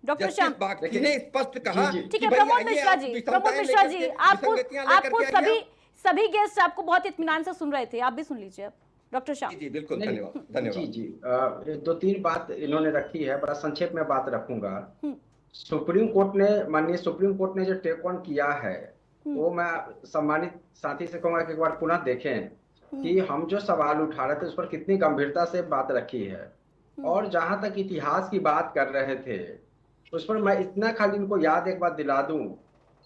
डॉक्टर श्याम बागची ने स्पष्ट कहा। ठीक है प्रमोद मिश्रा जी, आपको सभी गेस्ट आपको बहुत इत्मीनान से सुन रहे थे, आप भी सुन लीजिए अब। डॉक्टर श्याम जी बिल्कुल, धन्यवाद। जी 2-3 बात इन्होंने रखी है, बड़ा संक्षेप में बात रखूंगा। सुप्रीम कोर्ट ने, माननीय सुप्रीम कोर्ट ने जो टेक ऑन किया है, वो मैं सम्मानित साथी से कहूंगा कि एक बार पुनः देखें कि हम जो सवाल उठा रहे थे उस पर कितनी गंभीरता से बात रखी है। और जहां तक इतिहास की बात कर रहे थे उस पर मैं इतना खाली इनको याद एक बात दिला दूं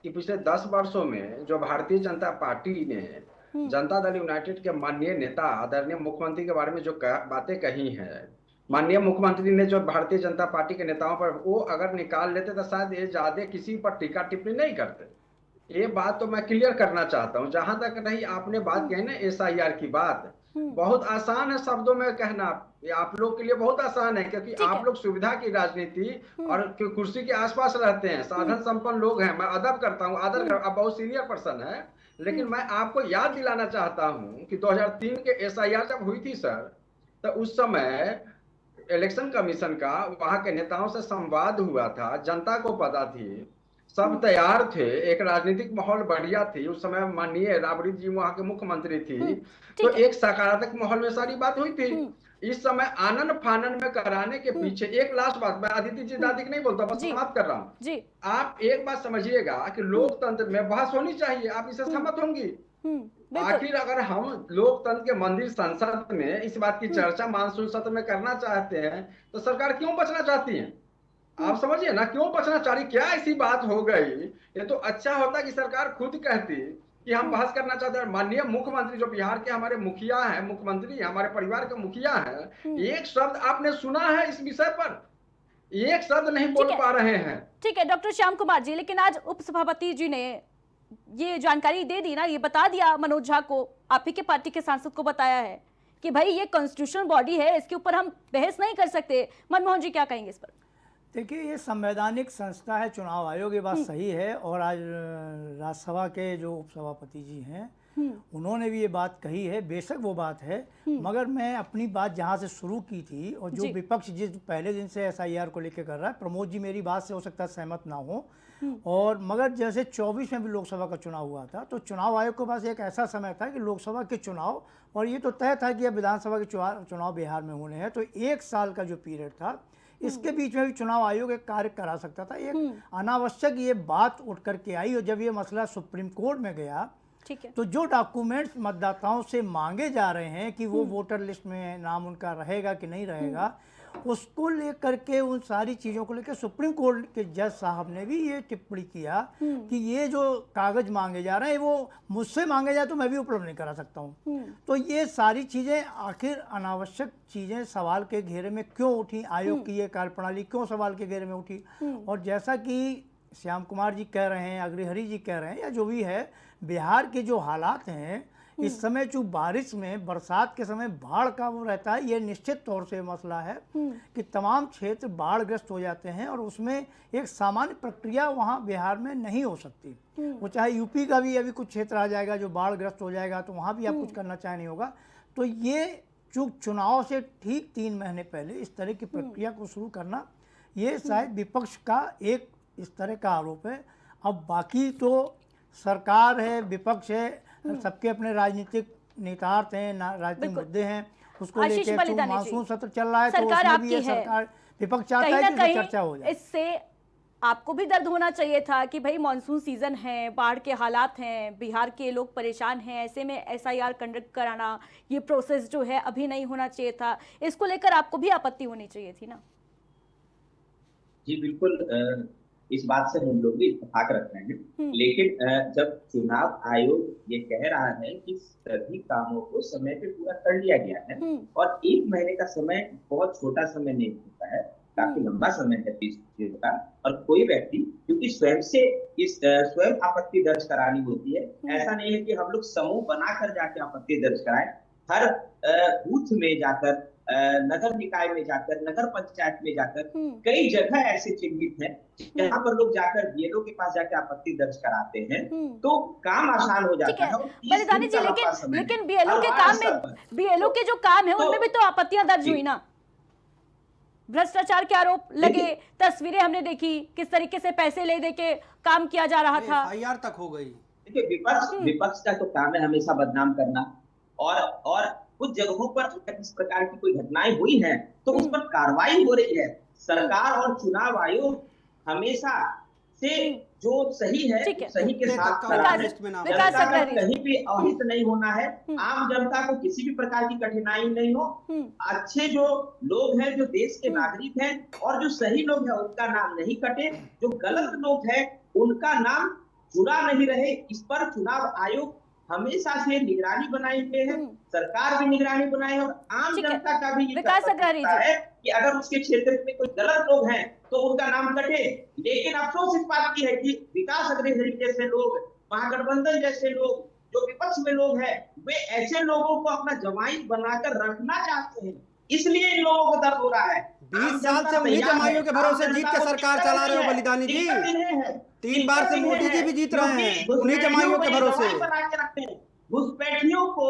कि पिछले 10 वर्षों में जो भारतीय जनता पार्टी ने जनता दल यूनाइटेड के माननीय नेता आदरणीय मुख्यमंत्री के बारे में जो बातें कही हैं, माननीय मुख्यमंत्री ने जो भारतीय जनता पार्टी के नेताओं पर वो अगर निकाल लेते तो शायद ये ज्यादा किसी पर टीका टिप्पणी नहीं करते। ये बात तो मैं क्लियर करना चाहता हूँ। जहां तक रही आपने बात कही ना SIR की बात, बहुत आसान है शब्दों में कहना, आप लोग के लिए बहुत आसान है क्योंकि आप लोग सुविधा की राजनीति और कुर्सी के आसपास रहते हैं, साधन संपन्न लोग हैं। मैं अदब करता हूँ, आप बहुत सीनियर पर्सन है, लेकिन मैं आपको याद दिलाना चाहता हूँ कि 2003 के SIR जब हुई थी सर, तो उस समय इलेक्शन कमीशन का वहां के नेताओं से संवाद हुआ था, जनता को पता थी, सब तैयार थे, एक राजनीतिक माहौल बढ़िया थी। उस समय माननीय राबड़ी जी वहां के मुख्यमंत्री थी, तो एक सकारात्मक माहौल में सारी बात हुई थी। इस समय आनन फानन में कराने के पीछे एक लास्ट बात, मैं अदिति जी दादी की नहीं बोलता, बस समाप्त कर रहा हूँ। आप एक बात समझिएगा कि लोकतंत्र में बहस होनी चाहिए, आप इससे सहमत होंगी? आखिर अगर हम लोकतंत्र के मंदिर संसद में इस बात की चर्चा मानसून सत्र में करना चाहते हैं तो सरकार क्यों बचना चाहती है? आप समझिए ना, क्यों पचनाचारी, क्या ऐसी बात हो गई? ये तो अच्छा होता कि सरकार खुद कहती कि हम बहस करना चाहते हैं। माननीय मुख्यमंत्री जो बिहार के हमारे मुखिया हैं, मुख्यमंत्री हमारे परिवार के मुखिया हैं, एक शब्द आपने सुना है इस विषय पर? एक शब्द नहीं बोल पा रहे हैं। ठीक है डॉक्टर श्याम कुमार जी, लेकिन आज उपसभापति जी ने ये जानकारी दे दी ना, ये बता दिया मनोज झा को, आप ही के पार्टी के सांसद को बताया है कि भाई ये कॉन्स्टिट्यूशनल बॉडी है, इसके ऊपर हम बहस नहीं कर सकते। मनमोहन जी क्या कहेंगे इस पर? देखिए, ये संवैधानिक संस्था है चुनाव आयोग, ये बात सही है। और आज राज्यसभा के जो उपसभापति जी हैं उन्होंने भी ये बात कही है, बेशक वो बात है। मगर मैं अपनी बात जहाँ से शुरू की थी, और जो विपक्ष जिस पहले दिन से एसआईआर को लेकर कर रहा है, प्रमोद जी मेरी बात से हो सकता है सहमत ना हो, और मगर जैसे 24 में भी लोकसभा का चुनाव हुआ था, तो चुनाव आयोग के पास एक ऐसा समय था कि लोकसभा के चुनाव, और ये तो तय था कि अब विधानसभा के चुनाव बिहार में होने हैं, तो 1 साल का जो पीरियड था, इसके बीच में भी चुनाव आयोग एक कार्य करा सकता था। एक अनावश्यक ये बात उठ करके आई, और जब ये मसला सुप्रीम कोर्ट में गया, ठीक है, तो जो डॉक्यूमेंट्स मतदाताओं से मांगे जा रहे हैं कि वो वोटर लिस्ट में नाम उनका रहेगा कि नहीं रहेगा, उसको लेकर के, उन सारी चीज़ों को लेकर सुप्रीम कोर्ट के जज साहब ने भी ये टिप्पणी किया कि ये जो कागज मांगे जा रहे हैं वो मुझसे मांगे जाए तो मैं भी उपलब्ध नहीं करा सकता हूँ। तो ये सारी चीज़ें आखिर अनावश्यक चीज़ें सवाल के घेरे में क्यों उठी, आयोग की ये कार्यप्रणाली क्यों सवाल के घेरे में उठी? और जैसा कि श्याम कुमार जी कह रहे हैं, अग्रहरि जी कह रहे हैं, या जो भी है, बिहार के जो हालात हैं इस समय, जो बारिश में, बरसात के समय बाढ़ का वो रहता है, ये निश्चित तौर से मसला है कि तमाम क्षेत्र बाढ़ग्रस्त हो जाते हैं, और उसमें एक सामान्य प्रक्रिया वहाँ बिहार में नहीं हो सकती। वो चाहे यूपी का भी अभी कुछ क्षेत्र आ जाएगा जो बाढ़ग्रस्त हो जाएगा, तो वहाँ भी आप कुछ करना चाहे नहीं होगा। तो ये चुनाव से ठीक 3 महीने पहले इस तरह की प्रक्रिया को शुरू करना, ये शायद विपक्ष का एक इस तरह का आरोप है। अब बाकी तो सरकार है, विपक्ष है, सबके अपने राजनीतिक नेतार्थ हैं, राजनीतिक मुद्दे हैं, उसको लेकर मानसून सत्र चल रहा है, तो उसमें भी ये सरकार, विपक्ष चाहता है कि चर्चा हो जाए। इससे आपको भी दर्द होना चाहिए था कि भाई मॉनसून सीजन है, बाढ़ के हालात हैं, बिहार के लोग परेशान हैं, ऐसे में एसआईआर कंडक्ट कराना, ये प्रोसेस जो है अभी नहीं होना चाहिए था, इसको लेकर आपको भी आपत्ति होनी चाहिए थी ना? जी बिल्कुल, इस बात से हम लोग भी इत्तेफाक रखते हैं, लेकिन जब चुनाव आयोग ये कह रहा है कि सभी कामों को समय पे पूरा कर लिया गया है, और 1 महीने का समय बहुत छोटा समय नहीं होता है, काफी लंबा समय है 30 दिन का, और कोई व्यक्ति क्योंकि स्वयं आपत्ति दर्ज करानी होती है, ऐसा नहीं है कि हम लोग समूह बनाकर जाके आपत्ति दर्ज कराएं। हर बूथ में जाकर, नगर निकाय में जाकर, नगर पंचायत में जाकर, कई जगह ऐसे चिन्हित हैं जहाँ पर लोग जाकर बीएलओ के पास जाकर आपत्ति दर्ज कराते हैं, तो काम आसान हो जाता है। बलिदानी जी, लेकिन बीएलओ के काम में, बीएलओ के जो काम है उनमें भी तो आपत्तियां दर्ज हुई ना, भ्रष्टाचार के आरोप लगे, तस्वीरें हमने देखी किस तरीके से पैसे ले दे के काम किया जा रहा था, एफआईआर तक हो गई। देखिए, विपक्ष का तो काम है हमेशा बदनाम करना, और कुछ जगहों पर इस प्रकार की कोई घटनाएं हुई हैं तो उस पर कार्रवाई हो रही है। सरकार और चुनाव आयोग हमेशा से जो सही है सही के साथ कहीं भी अहित नहीं होना है, आम जनता को किसी भी प्रकार की कठिनाई नहीं हो, अच्छे जो लोग हैं, जो देश के नागरिक हैं, और जो सही लोग हैं उनका नाम नहीं कटे, जो गलत लोग हैं उनका नाम जुड़ा नहीं रहे, इस पर चुनाव आयोग हमेशा से निगरानी बनाए हुए है, सरकार भी निगरानी बनाए है, और आम जनता का भी ये है कि अगर उसके क्षेत्र में कोई गलत लोग हैं तो उनका नाम कटे। लेकिन अफसोस इस बात की है कि विकास अग्रहरि जैसे लोग, महागठबंधन जैसे लोग, जो विपक्ष में लोग हैं, वे ऐसे लोगों को अपना जमाई बनाकर रखना चाहते हैं, इसलिए इन लोगों को दर्द हो रहा है। 20 साल से उन्हीं जमाइयों के भरोसे जीत के सरकार चला रहे हो बलिदानी जी, 3 बार से मोदी जी भी जीत रहे हैं उन्हीं जमाइयों के भरोसे। घुसपैठियों को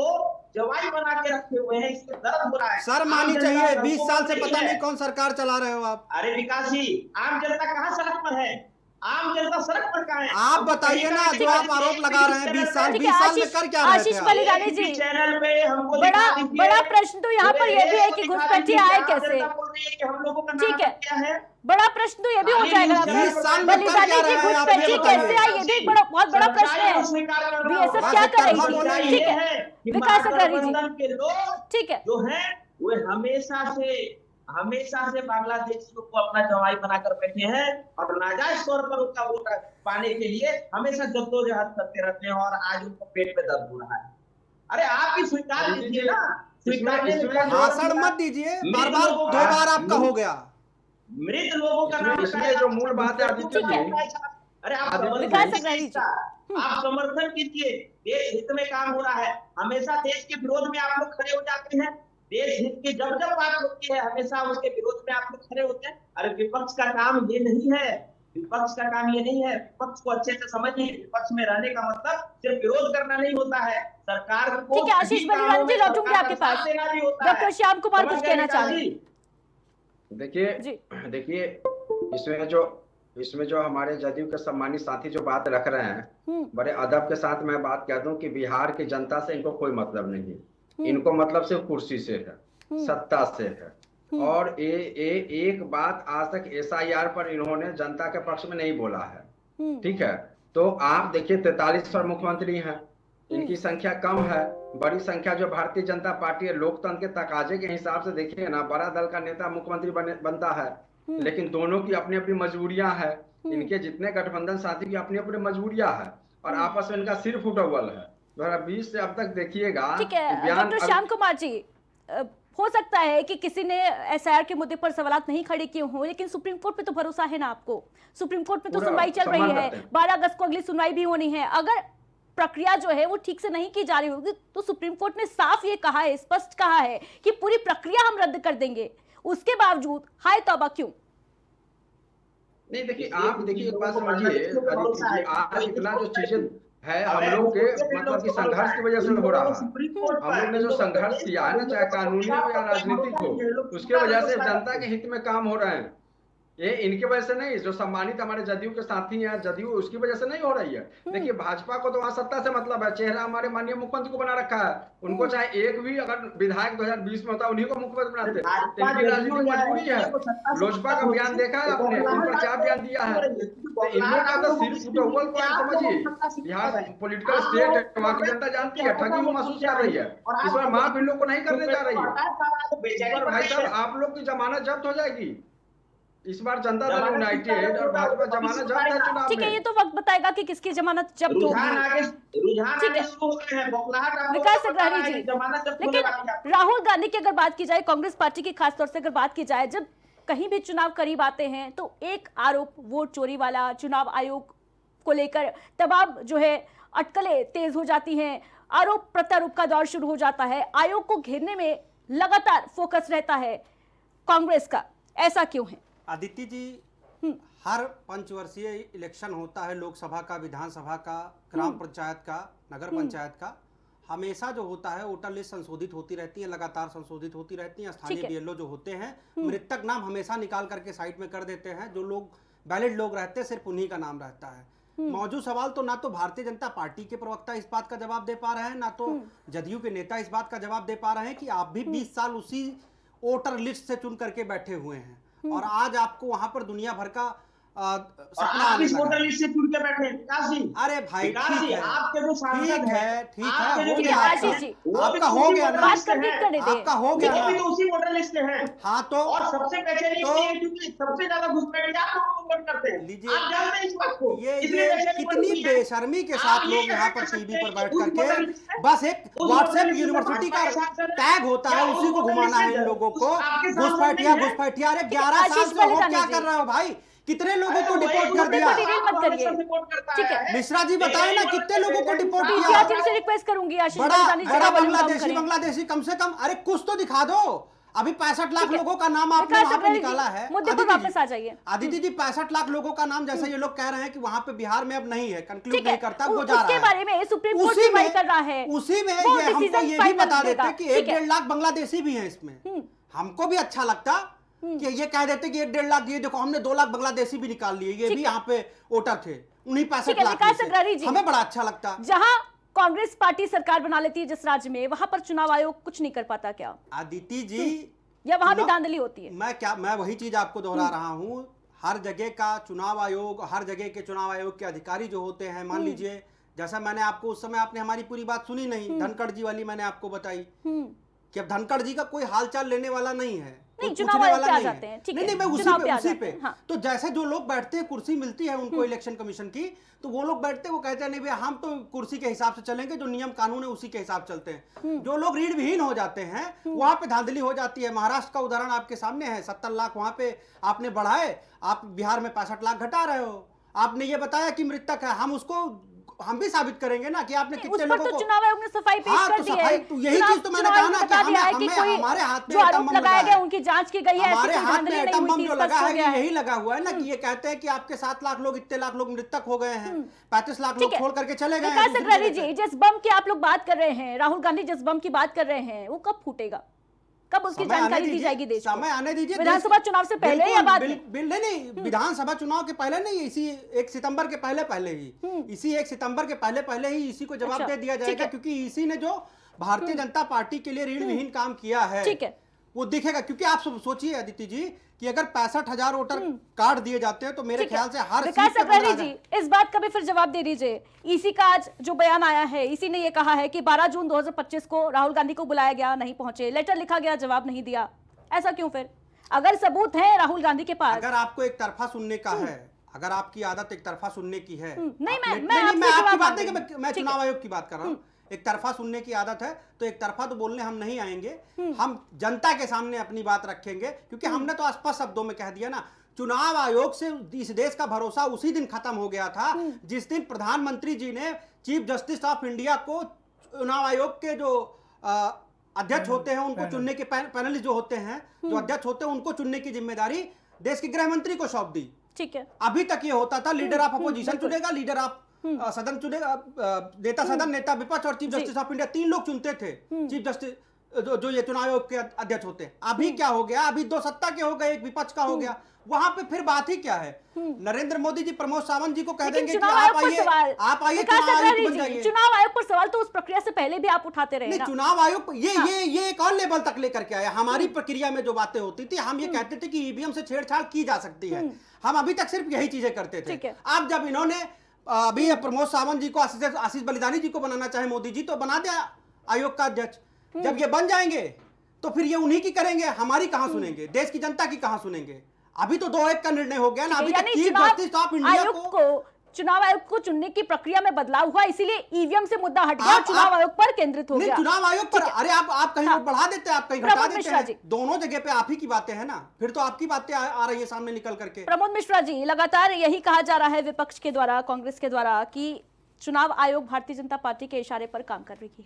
जवाई बना के रखे हुए हैं, इससे दर्द हो रहा है। शर्म आनी चाहिए, 20 साल से पता नहीं कौन सरकार चला रहे हो आप। अरे विकास जी, आम जनता कहाँ सड़क पर है? आम जनता सड़क पर कहाँ है? आप बताइए ना, जो आप आरोप लगा रहे हैं 20 साल में कर क्या रहे थे? आशीष बलिदानी जी, चैनल पे हमको बड़ा प्रश्न तो यहाँ पर यह भी है कि घुसपैठिए आए कैसे? हम लोगों का ठीक है, बड़ा प्रश्न तो ये भी हो जाएगा, बलिदानी जी घुसपैठिए कैसे आई, ये भी एक बहुत बड़ा प्रश्न है। बीएसएफ क्या कर रही थी? ठीक है, विकास अग्रहरि जी, ठीक है, जो है वे हमेशा से हमेशा से बांग्लादेश को अपना जवाई बनाकर बैठे हैं और नाजायज तौर पर उनका वोट पाने के लिए हमेशा जद्दोजहद करते रहते हैं और आज उनको पेट में दर्द हो रहा है। अरे आप भी स्वीकार कीजिए ना, भाषण मत दीजिए, बार बार 2 बार आपका हो गया। मृत लोगों का नाम इसमें जो मूल बात है आदित्य जी, अरे आप समर्थन कीजिए, देश हित में काम हो रहा है। हमेशा देश के विरोध में आप लोग खड़े हो जाते हैं, देश हित की जब जब बात होती है हमेशा उसके विरोध में आप लोग खड़े होते हैं। अरे विपक्ष का काम ये नहीं है, विपक्ष का काम ये नहीं है। विपक्ष को अच्छे से समझिए, विपक्ष में रहने का मतलब सिर्फ विरोध करना नहीं होता है, सरकार को ठीक है। आशीष बलिरानी जी, लौटूंगे आपके पास। डॉक्टर श्याम कुमार कुछ कहना चाहेंगे? देखिए इसमें जो हमारे जदयू के सम्मानित साथी जो बात रख रहे हैं, बड़े अदब के साथ मैं बात कह दूं कि बिहार की जनता से इनको कोई मतलब नहीं, इनको मतलब सिर्फ कुर्सी से है, सत्ता से है। और एक बात आज तक SIR पर इन्होंने जनता के पक्ष में नहीं बोला है, ठीक है। तो आप देखिए 43 पर मुख्यमंत्री हैं, इनकी संख्या कम है, बड़ी संख्या जो भारतीय जनता पार्टी है, लोकतंत्र के तकाजे के हिसाब से देखिए ना, बड़ा दल का नेता मुख्यमंत्री बनता है, लेकिन दोनों की अपनी अपनी मजबूरियां हैं, इनके जितने गठबंधन साथी की अपनी अपनी मजबूरियां हैं और आपस में इनका सिर्फ उठौल है। 2020 से अब तक देखिएगा। ठीक है डॉक्टर श्याम कुमार जी, हो सकता है कि किसी ने SIR के मुद्दे पर सवाल नहीं खड़े किए हों, लेकिन सुप्रीम कोर्ट पे तो भरोसा है ना आपको? सुप्रीम कोर्ट में तो सुनवाई चल रही है, 12 अगस्त को अगली सुनवाई भी होनी है। अगर प्रक्रिया जो है वो ठीक से नहीं की जा रही होगी तो सुप्रीम कोर्ट ने साफ ये कहा है, स्पष्ट कहा है कि पूरी प्रक्रिया हम रद्द कर देंगे, उसके बावजूद हाय तौबा क्यों? नहीं देखिए, आप देखिए एक बात समझिए, आज इतना जो चीजें है हम लोग के मतलब कि संघर्ष की वजह से हो रहा है। हम लोग ने जो संघर्ष किया है ना, चाहे कानूनी हो या राजनीतिक हो, उसके वजह से जनता के हित में काम हो रहे हैं। ये इनके वजह से नहीं, जो सम्मानित हमारे जदयू के साथी हैं, जदयू उसकी वजह से नहीं हो रही है। देखिए भाजपा को तो वहां सत्ता से मतलब है, चेहरा हमारे माननीय मुख्यमंत्री को बना रखा है, उनको चाहे एक भी अगर विधायक 2020 में होता उन्हीं को मुख्यमंत्री बनाते। इनकी राजनीतिक मजबूरी है। लोजपा का बयान देखा है आपने, उन पर क्या बयान दिया है? तो इन लोग का तो सिर्फ उठौल को समझिए, बिहार पॉलिटिकल स्टेट है, वहाँ की जनता जानती है, ठगी वो महसूस कर रही है। इस बार माफ इन लोग को नहीं करने जा रही है। भाई साहब आप लोग की जमानत जब्त हो जाएगी इस बार, जनता दल यूनाइटेड और भाजपा जमानत जब्त है चुनाव में। ठीक है, ये तो वक्त बताएगा कि किसकी जमानत जब्त होगी। विकास अग्रवाल जी, लेकिन राहुल गांधी की अगर बात की जाए, कांग्रेस पार्टी की खासतौर से अगर बात की जाए, जब कहीं भी चुनाव करीब आते हैं तो एक आरोप वोट चोरी वाला, चुनाव आयोग को लेकर तमाम जो है अटकलें तेज हो जाती हैं, आरोप प्रत्यारोप का दौर शुरू हो जाता है, आयोग को घेरने में लगातार फोकस रहता है कांग्रेस का, ऐसा क्यों है? आदित्य जी, हर पंचवर्षीय इलेक्शन होता है, लोकसभा का, विधानसभा का, ग्राम पंचायत का, नगर पंचायत का, हमेशा जो होता है वोटर लिस्ट संशोधित होती रहती है, लगातार संशोधित होती रहती है। स्थानीय BLO जो होते हैं मृतक नाम हमेशा निकाल करके साइड में कर देते हैं, जो लोग वैलिड लोग रहते हैं सिर्फ उन्हीं का नाम रहता है। मौजूद सवाल तो ना तो भारतीय जनता पार्टी के प्रवक्ता इस बात का जवाब दे पा रहे हैं, ना तो जदयू के नेता इस बात का जवाब दे पा रहे हैं कि आप भी 20 साल उसी वोटर लिस्ट से चुन करके बैठे हुए हैं और आज आपको वहां पर दुनिया भर का सपना आने लगा। वोटर लिस्ट से चुन के बैठे हैं काशी। अरे भाई ठीक है, आपके जो सांसद है, ठीक है, आपके हो जो गया आशीष जी, आपका हो गया ना, आपका हो गया वो भी तो उसी वोटर लिस्ट में है। हाँ तो और सबसे बेचैनी तो, है क्योंकि सबसे ज्यादा घुसपैठिया आप लोगों को वोट करते हैं। लीजिए, आप जानते हैं इस बात को। ये कितनी बेशर्मी के साथ लोग यहाँ पर टीवी पर बैठ करके बस एक व्हाट्सएप यूनिवर्सिटी का टैग होता है उसी को घुमाना है इन लोगों को, घुसपैठिया घुसपैठिया। अरे 11 साल से हो क्या कर रहे हो भाई? कितने लोगों को डिपोर्ट कर दिया? ठीक है मिश्रा जी बताएं ना, कितने लोगों को डिपोर्ट किया? से रिक्वेस्ट करूंगी आशीष बड़ा बांग्लादेशी कम से कम, अरे कुछ तो दिखा दो। अभी 65 लाख लोगों का नाम आपने वहां पे निकाला है। मुद्दे पर वापस आ जाइए आदित्य जी। 65 लाख लोगों का नाम जैसा ये लोग कह रहे हैं कि वहां पे बिहार में अब नहीं है, कंक्लूड नहीं करता, वो जा रहा है। उसके बारे में सुप्रीम कोर्ट सुनवाई कर रहा है, उसी में ये हमको ये भी बता देते कि 1-1.5 लाख बांग्लादेशी भी हैं इसमें। हमको भी अच्छा लगता कि ये कह देते कि 1-1.5 लाख, ये देखो हमने 2 लाख बांग्लादेशी भी निकाल लिए, ये भी यहाँ पे वोटर थे, उन्हीं 65 लाख में से। हमें बड़ा अच्छा लगता। जहां कांग्रेस पार्टी सरकार बना लेती है जिस राज्य में, वहां पर चुनाव आयोग कुछ नहीं कर पाता क्या आदित्य जी? या वहां भी धांधली होती है? मैं वही चीज आपको दोहरा रहा हूं, हर जगह का चुनाव आयोग, हर जगह के चुनाव आयोग के अधिकारी जो होते हैं, मान लीजिए जैसा मैंने आपको उस समय, आपने हमारी पूरी बात सुनी नहीं, धनखड़ जी वाली मैंने आपको बताई कि अब धनखड़ जी का कोई हालचाल लेने वाला नहीं है, नहीं, कोई चुनाव पूछने आयोग वाला पे आ नहीं जाते है। हैं, ठीक नहीं है, नहीं, मैं उसी चुनाव पे पे आ उसी जाते पे हैं, हाँ। तो जैसे जो लोग बैठते हैं, कुर्सी मिलती है उनको इलेक्शन कमीशन की, तो वो लोग बैठते हैं, वो कहते हैं नहीं भैया हम तो कुर्सी के हिसाब से चलेंगे, जो नियम कानून है उसी के हिसाब चलते हैं। जो लोग रीढ़ विहीन हो जाते हैं वहां पे धांधली हो जाती है। महाराष्ट्र का उदाहरण आपके सामने है, 70 लाख वहां पे आपने बढ़ाए, आप बिहार में 65 लाख घटा रहे हो। आपने ये बताया कि मृतक है, हम भी साबित करेंगे ना कि आपने उस कितने पर लोगों तो को। चुनाव आयोग ने सफाई पेश हाँ, कर तो दी सफाई, है। तो यही चीज तो मैंने चुनाव कहा आयोग ना ने कि बता दिया है कि कोई हमारे हाथ में जो एटम आरोप बम लगाया लगा गया है। उनकी जांच की गई है, ऐसी हमारे कोई हाथ में धांधली नहीं एटम हुई बम थी, जो स्पष्ट लगा हो है गया कि है। यही लगा हुआ है ना, कि ये कहते हैं कि आपके 7 लाख लोग, इतने लाख लोग मृतक हो गए हैं, 35 लाख लोग ठीक है। छोड़ करके चले गए हैं विकास दूसरी अग्रवाल जगह जी, पे। जिस बम की आप लोग बात कर रहे हैं, राहुल गांधी जिस बम की बात कर रहे हैं, वो कब फूटेगा? कब उसकी समय आने जानकारी दी दीजिए, जाएगी देश को? समय आने दीजिए। विधानसभा चुनाव से पहले या बाद में? नहीं, विधानसभा चुनाव के पहले नहीं, इसी 1 सितंबर के पहले ही, इसी 1 सितंबर के पहले ही इसी को जवाब अच्छा, दे दिया ठीक जाएगा, है। क्योंकि इसी ने जो भारतीय जनता पार्टी के लिए ऋण विहीन काम किया है, ठीक है। वो दिखेगा। क्योंकि आप सब सोचिए अदिति जी कि अगर 65,000 वोटर कार्ड दिए जाते हैं तो मेरे ठीक है। ख्याल से हर विकास सीट पे अग्रवाल 15,000। जी, इस बात का भी फिर जवाब दे दीजिए। ईसी का आज जो बयान आया है, इसी ने ये कहा है कि 12 जून 2025 को राहुल गांधी को बुलाया गया, नहीं पहुंचे, लेटर लिखा गया, जवाब नहीं दिया। ऐसा क्यों फिर? अगर सबूत है राहुल गांधी के पास। अगर आपको एक तरफा सुनने का है, अगर आपकी आदत एक तरफा सुनने की है, नहीं, आप मैं नहीं, आपसे मैं आपकी जवाब बात मांग नहीं, रही हूं। मैं ठीक चुनाव है। आयोग की बात कर रहा हूं। एक तरफा सुनने की आदत है तो एक तरफा तो बोलने हम नहीं आएंगे, हम जनता के सामने अपनी बात रखेंगे, क्योंकि हमने तो स्पष्ट शब्दों में कह दिया ना, चुनाव आयोग से इस देश का भरोसा उसी दिन खत्म हो गया था जिस दिन प्रधानमंत्री जी ने चीफ जस्टिस ऑफ इंडिया को चुनाव आयोग के जो अध्यक्ष होते हैं उनको चुनने के पैनलिस्ट जो होते हैं, जो अध्यक्ष होते हैं, उनको चुनने की जिम्मेदारी देश के गृह मंत्री को सौंप दी। ठीक है। अभी तक ये होता था लीडर ऑफ अपोजिशन चुनेगा, लीडर ऑफ सदन चुनेगा, नेता सदन, नेता विपक्ष और चीफ जस्टिस ऑफ इंडिया, 3 लोग चुनते थे चीफ जस्टिस जो ये चुनाव आयोग के अध्यक्ष होते हैं। अभी क्या हो गया? अभी 2 सत्ता के हो गए, एक विपक्ष का हो गया। वहां पे फिर बात ही क्या है? नरेंद्र मोदी जी प्रमोद सावंत जी को कह देंगे कि चुनाव आयोग पर सवाल, आप आइए विकास चुनाव आयुक्त अग्रवाल बन जी, जाइए। चुनाव आयोग पर सवाल तो उस प्रक्रिया से पहले भी आप उठाते रहे नहीं, ना। चुनाव आयोग ये एक और लेवल तक लेकर के आया। हमारी प्रक्रिया में जो बातें होती थी, हम ये कहते थे कि ईवीएम से छेड़छाड़ की जा सकती है, हम अभी तक सिर्फ यही चीजें करते थे। ठीक है। अब जब इन्होंने अभी प्रमोद सावंत जी को, आशीष बलिदानी जी को बनाना चाहे मोदी जी, तो बना दिया आयोग का अध्यक्ष। जब ये बन जाएंगे तो फिर ये उन्हीं की करेंगे, हमारी कहां सुनेंगे, देश की जनता की कहां सुनेंगे? अभी तो 2-1 का निर्णय हो गया ना। अभी तक यानी चीफ चुनाव जस्टिस ऑफ इंडिया को चुनाव आयोग को चुनने की प्रक्रिया में बदलाव हुआ, इसीलिए ईवीएम से मुद्दा हट गया, चुनाव आयोग पर केंद्रित हो नहीं, गया। चुनाव आयोग पर, अरे आप कहीं बढ़ा देते हैं, आप कहीं घटा प्रमोद देते मिश्रा हैं, जी। दोनों जगह पे आप ही की बातें हैं ना, फिर तो आपकी बातें आ रही है सामने निकल करके। प्रमोद मिश्रा जी, लगातार यही कहा जा रहा है विपक्ष के द्वारा, कांग्रेस के द्वारा, कि चुनाव आयोग भारतीय जनता पार्टी के इशारे पर काम कर रही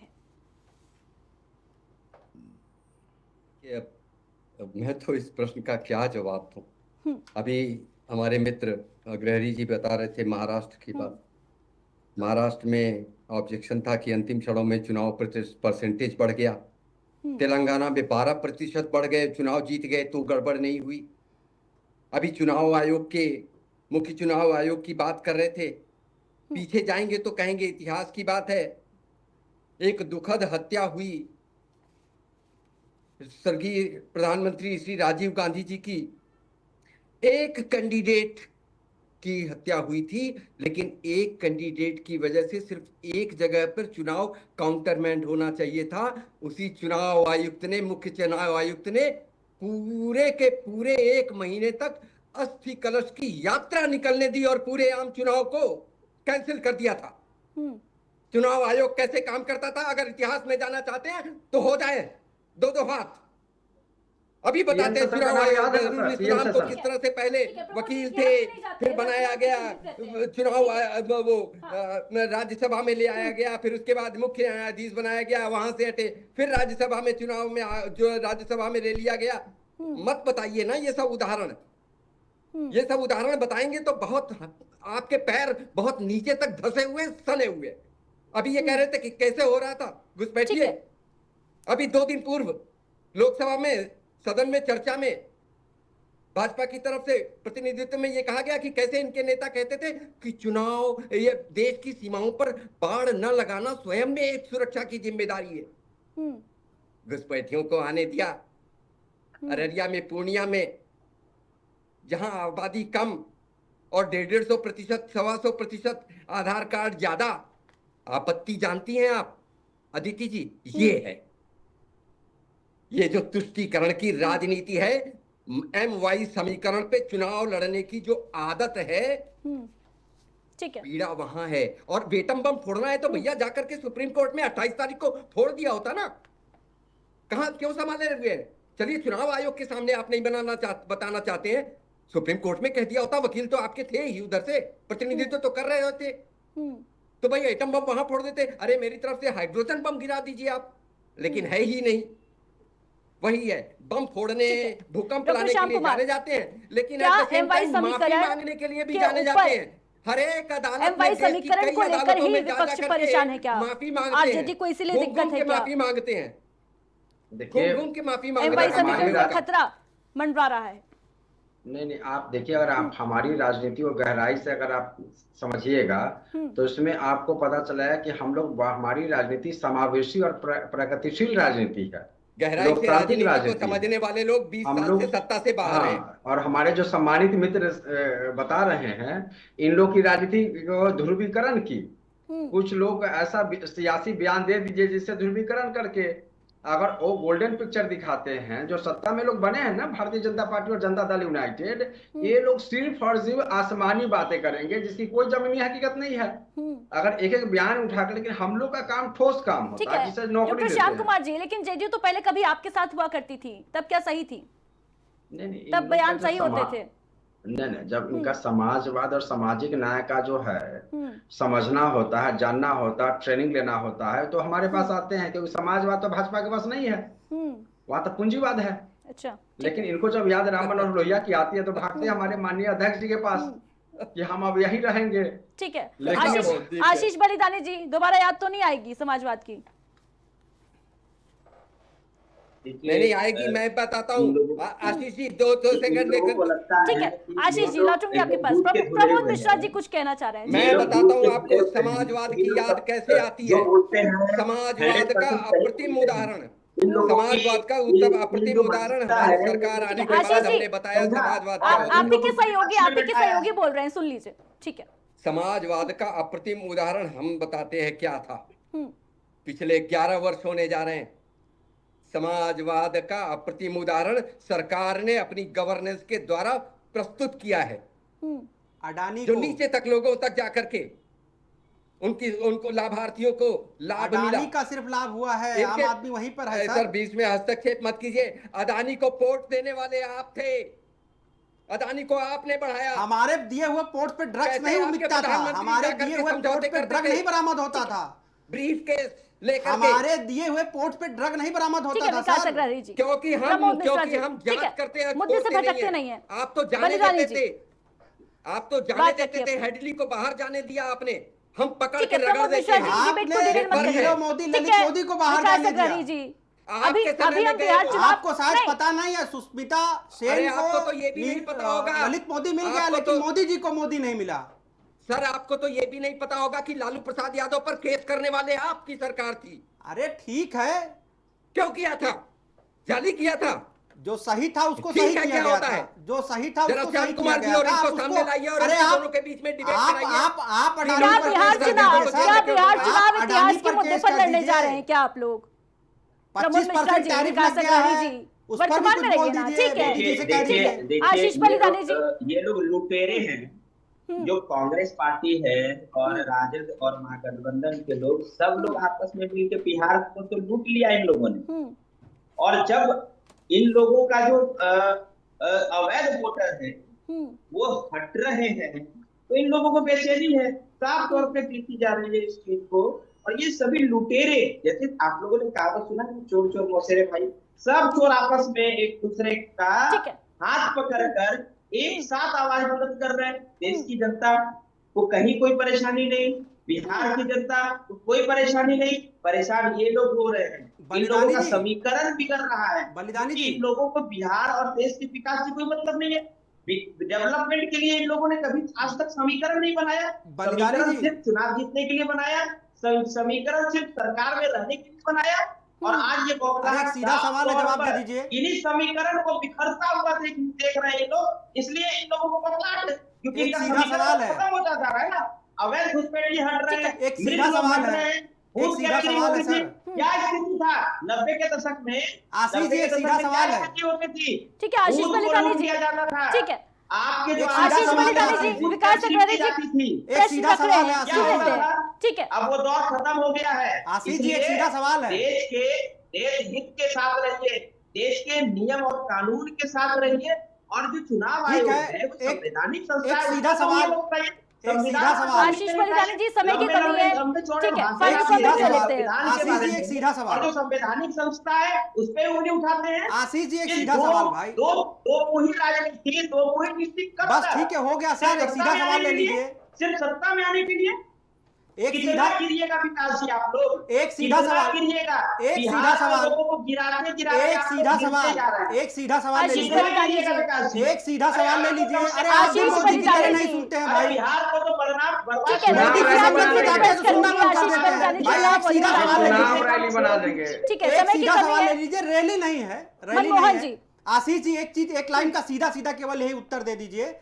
है। अब मैं तो इस प्रश्न का क्या जवाब दूं? अभी हमारे मित्र अग्रहरी जी बता रहे थे महाराष्ट्र की बात। महाराष्ट्र में ऑब्जेक्शन था कि अंतिम क्षणों में चुनाव परसेंटेज बढ़ गया। तेलंगाना में 12% बढ़ गए, चुनाव जीत गए, तो गड़बड़ नहीं हुई। अभी चुनाव आयोग के मुख्य चुनाव आयोग की बात कर रहे थे। पीछे जाएंगे तो कहेंगे इतिहास की बात है। एक दुखद हत्या हुई स्वर्गीय प्रधानमंत्री श्री राजीव गांधी जी की। एक कैंडिडेट की हत्या हुई थी, लेकिन एक कैंडिडेट की वजह से सिर्फ एक जगह पर चुनाव काउंटरमैंड होना चाहिए था। उसी चुनाव आयुक्त ने, मुख्य चुनाव आयुक्त ने पूरे के पूरे 1 महीने तक अस्थि कलश की यात्रा निकलने दी और पूरे आम चुनाव को कैंसिल कर दिया था। चुनाव आयोग कैसे काम करता था, अगर इतिहास में जाना चाहते हैं तो हो जाए 2-2 हाथ। अभी बताते हैं चुनाव आयोग इस्लाम को किस तरह से पहले वकील थे, फिर बनाया गया चुनाव, वो राज्यसभा में ले आया गया, फिर उसके बाद मुख्य न्यायाधीश बनाया गया, वहां से हटे, फिर राज्यसभा में चुनाव में जो राज्यसभा में ले लिया गया। मत बताइए ना ये सब उदाहरण, ये सब उदाहरण बताएंगे तो बहुत आपके पैर बहुत नीचे तक धसे हुए, सने हुए। अभी ये कह रहे थे कि कैसे हो रहा था, घुसपैठिए। अभी 2 दिन पूर्व लोकसभा में, सदन में चर्चा में भाजपा की तरफ से प्रतिनिधित्व में ये कहा गया कि कैसे इनके नेता कहते थे कि चुनाव, ये देश की सीमाओं पर बाढ़ न लगाना स्वयं में एक सुरक्षा की जिम्मेदारी है। घुसपैठियों को आने दिया। अररिया में, पूर्णिया में, जहां आबादी कम और 150%, 125% आधार कार्ड ज्यादा, आपत्ति जानती हैं आप अदिति जी, ये है। ये जो तुष्टीकरण की राजनीति है, MY समीकरण पे चुनाव लड़ने की जो आदत है, ठीक है, पीड़ा वहां है। और वेटम बम फोड़ना है तो भैया जाकर के सुप्रीम कोर्ट में 28 तारीख को फोड़ दिया होता ना, कहां क्यों संभाले हुए हैं? चलिए चुनाव आयोग के सामने आप नहीं बताना चाहते हैं, सुप्रीम कोर्ट में कह दिया होता, वकील तो आपके थे ही, उधर से प्रतिनिधित्व तो कर रहे होते, तो भाई एटम बम वहां फोड़ देते। अरे मेरी तरफ से हाइड्रोजन बम गिरा दीजिए आप, लेकिन है ही नहीं। वही है, बम फोड़ने, भूकंप लाने के लिए जाने जाते हैं, लेकिन माफी मांगने के लिए भी जाने जाते हैं। हर एक अदालत में समीकरण को लेकर ही विपक्ष परेशान है क्या? माफी मांगते आरजेडी को इसीलिए दिक्कत है क्या? माफी मांगते हैं, घूम के माफी MY समीकरण का खतरा मंडरा रहा है। नहीं, आप देखिए, अगर आप हमारी राजनीति को गहराई से अगर आप समझिएगा तो इसमें आपको पता चला है कि हम लोग, हमारी राजनीति समावेशी और प्रगतिशील राजनीति है, गहराई से राजनीति को समझने वाले लोग 20 साल से सत्ता से बाहर हैं। और हमारे जो सम्मानित मित्र बता रहे हैं, इन लोग की राजनीति को ध्रुवीकरण की, कुछ लोग ऐसा सियासी बयान दे दीजिए जिससे ध्रुवीकरण करके अगर वो गोल्डन पिक्चर दिखाते हैं, जो सत्ता में लोग बने हैं ना, भारतीय जनता पार्टी और जनता दल यूनाइटेड, ये लोग सिर्फ और सिर्फ आसमानी बातें करेंगे जिसकी कोई जमीनी हकीकत नहीं है। अगर एक एक बयान उठाकर, लेकिन हम लोग का काम ठोस काम होता है, जिसे नौकरी देते हैं। श्याम कुमार जी, लेकिन जेडीयू तो पहले कभी आपके साथ हुआ करती थी, तब क्या सही थी? नहीं, तब बयान सही होते थे। नहीं, जब इनका समाजवाद और सामाजिक न्याय का जो है समझना होता है, जानना होता है, ट्रेनिंग लेना होता है, तो हमारे पास आते हैं, क्योंकि समाजवाद तो भाजपा के पास नहीं है, वहां तो पूंजीवाद है। अच्छा, लेकिन इनको जब याद रामन और लोहिया की आती है तो भागते हैं हमारे माननीय अध्यक्ष जी के पास कि हम अब यही रहेंगे। ठीक है, आशीष बलिदानी जी, दोबारा याद तो नहीं आएगी समाजवाद की? नहीं आएगी, मैं बताता हूँ। आशीष जी, दो सेकंड लेकर, ठीक है आशीष जी, लौटूंगी आपके पास। प्रमोद मिश्रा जी कुछ कहना चाह रहे हैं। मैं बताता हूँ आपको समाजवाद की याद कैसे आती है। समाजवाद का अप्रतिम उदाहरण, समाजवाद का अप्रतिम उदाहरण हमारी सरकार आने के बाद हमने बताया समाजवाद क्या होता है। आप ही के सहयोगी बोल रहे हैं, सुन लीजिए। ठीक है, समाजवाद का अप्रतिम उदाहरण हम बताते हैं क्या था। पिछले 11 वर्ष होने जा रहे हैं। समाजवाद का अप्रतिम उदाहरण सरकार ने अपनी गवर्नेंस के द्वारा प्रस्तुत किया है। अडानी जो नीचे तक लोगों तक जाकर के उनको लाभार्थियों को लाभ मिला। अडानी का सिर्फ लाभ हुआ है, आम आदमी वहीं पर है। सर बीच में हस्तक्षेप मत कीजिए। अडानी को पोर्ट देने वाले आप थे, अडानी को आपने बढ़ाया। हमारे दिए हुए पोर्ट पे ड्रग्स नहीं बिकता था, हमारे दिए हुए पोर्ट पे ड्रग नहीं बरामद होता था। ब्रीफ केस लेकर हमारे दिए हुए पोर्ट पे ड्रग नहीं बरामद होता था सर, क्योंकि हम जांच करते हैं, मुद्दे से भटकते नहीं है। आप तो जाने देते थे, आप तो जाने देते थे। हेडली को बाहर जाने दिया आपने, हम पकड़ के रगड़ देते हैं। आपने मोदी, ललित मोदी को बाहर जाने दिया। अभी हम बिहार चुनाव, आपको शायद पता नहीं है, सुष्मिता सेन आपको तो ये भी नहीं पता होगा, ललित मोदी मिल गया, लेकिन मोदी जी को मोदी नहीं मिला। सर आपको तो ये भी नहीं पता होगा कि लालू प्रसाद यादव पर केस करने वाले आपकी सरकार थी। अरे ठीक है, क्यों किया था? जाली किया था। जो सही था उसको सही किया गया था, जो सही था उसको सही किया गया था। अरे दोनों के बीच में डिबेट कराइए। आप बिहार चुनाव इतिहास के मुद्दे पर लड़ने जा रहे हैं क्या आप लोग? 25% टैरिफ लग गया है, उस पर भी कुछ बोल दीजिए। आशीष बलिदानी जी, ये लोग लुटेरे हैं। जो कांग्रेस पार्टी है और राजद और महागठबंधन के लोग, सब लोग आपस में मिलकर बिहार को तो लूट लिया इन लोगों ने। और जब इन लोगों का जो अवैध वोटर है वो हट रहे हैं, तो इन लोगों को बेचैनी है, साफ तौर पे पीछी जा रही है इस चीज को। और ये सभी लुटेरे, जैसे आप लोगों ने कहावत सुना है, चोर चोर मौसेरे भाई, सब चोर आपस में एक दूसरे का हाथ पकड़ कर एक साथ आवाज बुलंद कर रहे हैं। देश की जनता को कहीं कोई परेशानी नहीं, बिहार की जनता को कोई परेशानी नहीं, परेशान ये लोग हो रहे हैं। इन लोगों का समीकरण बिगड़ रहा है। बलिदानी जी, इन लोगों को बिहार और देश के विकास से कोई मतलब नहीं है। डेवलपमेंट के लिए इन लोगों ने कभी आज तक समीकरण नहीं बनाया। समीकरण सिर्फ चुनाव जीतने के लिए बनाया, समीकरण सिर्फ सरकार में रहने के लिए बनाया। और आज ये सीधा सवाल है, जवाब दे दीजिए। इन्हीं समीकरण को बिखरता हुआ देख रहे हैं ये लोग, इसलिए इन लोगों को बदलाव है, क्योंकि सीधा सवाल है, खत्म होता जा रहा है ना। अवैध घुसपैठी हट रहे हैं, एक सीधा सवाल है, एक सीधा सवाल है सर। क्या स्थिति था 90 के दशक में? आशीष जी, एक सीधा सवाल है। ठीक है आशीष बलिदानी जी, ठीक है आपके जो आशीष बलिदानी जी, विकास अग्रवाल जी एक सीधा सवाल है क्या आशीष होता जी। था? ठीक है अब वो दौर खत्म हो गया है। आशीष जी, एक सीधा सवाल है। देश हित के साथ रहिए, देश के नियम और कानून के साथ रहिए, और जो चुनाव ठीक आयोग है, है वो एक- संवैधानिक संस्था एक है, सीधा उसको सवाल- ये लोग कहिए। एक सीधा संविधान सवाल। आशीष बलिदानी जी, समय की लंबे- कमी है, लंबे चौड़े ठीक है, भाषण फाइनल आप कमेंट देते ले हैं, लेते हैं। संविधान के आशीष बारे जी, में। एक सीधा सवाल। और जो संवैधानिक संस्था है उस पे उंगली उठाते हैं। आशीष जी, एक कि सीधा दो- सवाल भाई। दो मुहिम राजनीति, दो मुहिम नीति कब बस तक? ठीक है, हो गया सर, एक सिर्फ सीधा सत्ता में सवाल आने ले के लिए? लीजिए। सिर्फ सत्ता में आने के लिए एक कितना सीधा गिरिएगा विकास जी आप लोग? एक सीधा कितना सवाल। गिरिएगा? एक बिहार सीधा के सवाल। लोगों को गिराते एक आप लोग सीधा गिरते सवाल, जा रहे हैं। एक सीधा सवाल ले आशीष लीजिए। बलिदानी जी, एक सीधा सवाल ले लीजिए। अरे आप आशीष भी मोदी की बलिदानी तरह जी। नहीं सुनते हैं अरे भाई। बिहार को तो बदनाम बर्बाद ठीक है, कर मोदी दिया। की सब मैं जब रिक्वेस्ट बताते हैं तो सुनना करूंगी बंद कर आशीष देते हैं। बलिदानी जी, भाई आप एक सीधा बोलिए। सवाल ले चुनाव लीजिए। रैली बना देंगे। ठीक है, एक समय की सीधा कमी सवाल ले है। लीजिए, रैली नहीं है, रैली मनमोहन नहीं जी। है। आशीष जी, एक चीज, एक लाइन का सीधा सीधा केवल यही उत्तर दे दीजिए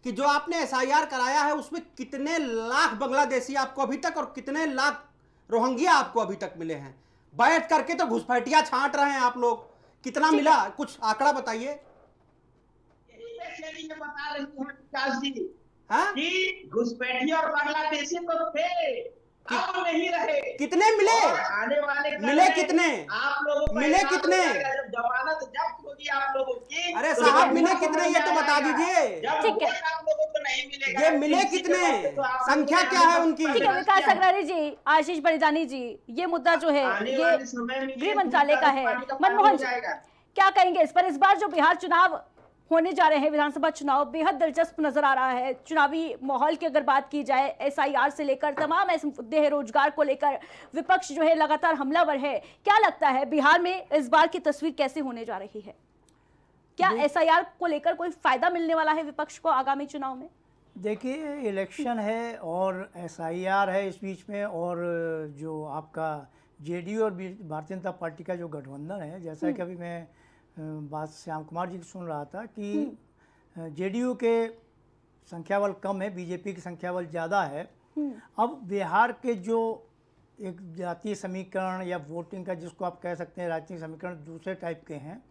कि जो आपने एसआईआर कराया है उसमें कितने लाख बांग्लादेशी आपको अभी तक और कितने लाख रोहिंग्या आपको अभी तक मिले हैं? बैठ करके तो घुसपैठिया छांट रहे हैं आप लोग, कितना मिला? कुछ आंकड़ा बताइए। यही वैसे में बता रही है विकास जी हाँ? कि घुसपैठी और बांग्लादेशी तो थे, अब नहीं रहे। कितने मिले? और आने वाले कल मिले में कितने? आप लोगों को मिले एहसास कितने? हो जाएगा, जब जमानत जब्त होगी आप लोगों की। अरे तो साहब, जब मिले वोट कितने ये तो मिल बता जाएगा। दीजिए। जब ठीक है। वोट आप लोगों को नहीं मिलेगा, ये मिले किसी के कितने? वक्त तो आप लोगों संख्या ने क्या है उनकी? ठीक है विकास अग्रवाल जी, आशीष बलिदानी जी, ये मुद्दा जो है आने ये वाले समय में गृह ये मंत्रालय का है। पानी का पानी मनमोहन हो जी, जाएगा। क्या कहेंगे इस पर? इस बार जो बिहार चुनाव होने जा रहे हैं, विधानसभा चुनाव, बेहद दिलचस्प नजर आ रहा है। चुनावी माहौल की अगर बात की जाए, एसआईआर से लेकर तमाम ऐसे मुद्दे हैं, रोजगार को लेकर विपक्ष जो है लगातार हमलावर है। क्या लगता है बिहार में इस बार की तस्वीर कैसे होने जा रही है? क्या एसआईआर को लेकर कोई फायदा मिलने वाला है विपक्ष को आगामी चुनाव में? देखिए, इलेक्शन है और एसआईआर है इस बीच में, और जो आपका जेडीयू और भारतीय जनता पार्टी का जो गठबंधन है, जैसा कि अभी मैं बात श्याम कुमार जी की सुन रहा था कि जेडीयू के संख्या बल कम है, बीजेपी की संख्या बल ज़्यादा है। अब बिहार के जो एक जातीय समीकरण या वोटिंग का, जिसको आप कह सकते हैं राजनीतिक समीकरण, दूसरे टाइप के हैं,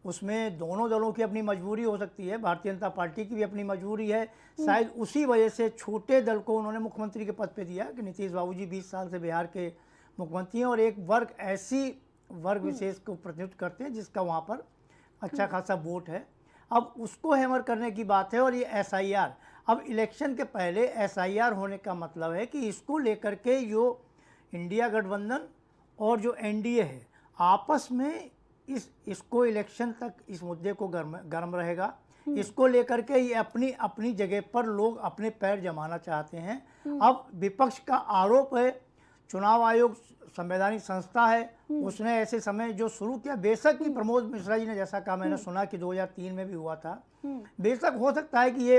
उसमें दोनों दलों की अपनी मजबूरी हो सकती है। भारतीय जनता पार्टी की भी अपनी मजबूरी है। शायद उसी वजह से छोटे दल को उन्होंने मुख्यमंत्री के पद पे दिया कि नीतीश बाबू जी 20 साल से बिहार के मुख्यमंत्री हैं और एक वर्ग ऐसी वर्ग विशेष को प्रतिनिधित्व करते हैं जिसका वहाँ पर अच्छा खासा वोट है। अब उसको हैमर करने की बात है। और ये एसआईआर, अब इलेक्शन के पहले एसआईआर होने का मतलब है कि इसको लेकर के जो इंडिया गठबंधन और जो एनडीए है आपस में इसको इलेक्शन तक इस मुद्दे को गर्म रहेगा। इसको लेकर के ये अपनी अपनी जगह पर लोग अपने पैर जमाना चाहते हैं। अब विपक्ष का आरोप है चुनाव आयोग संवैधानिक संस्था है, उसने ऐसे समय जो शुरू किया, बेशक कि प्रमोद मिश्रा जी ने जैसा कहा, मैंने सुना कि 2003 में भी हुआ था, बेशक हो सकता है कि ये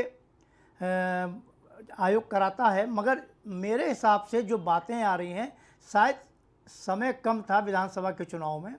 आयोग कराता है, मगर मेरे हिसाब से जो बातें आ रही हैं, शायद समय कम था विधानसभा के चुनाव में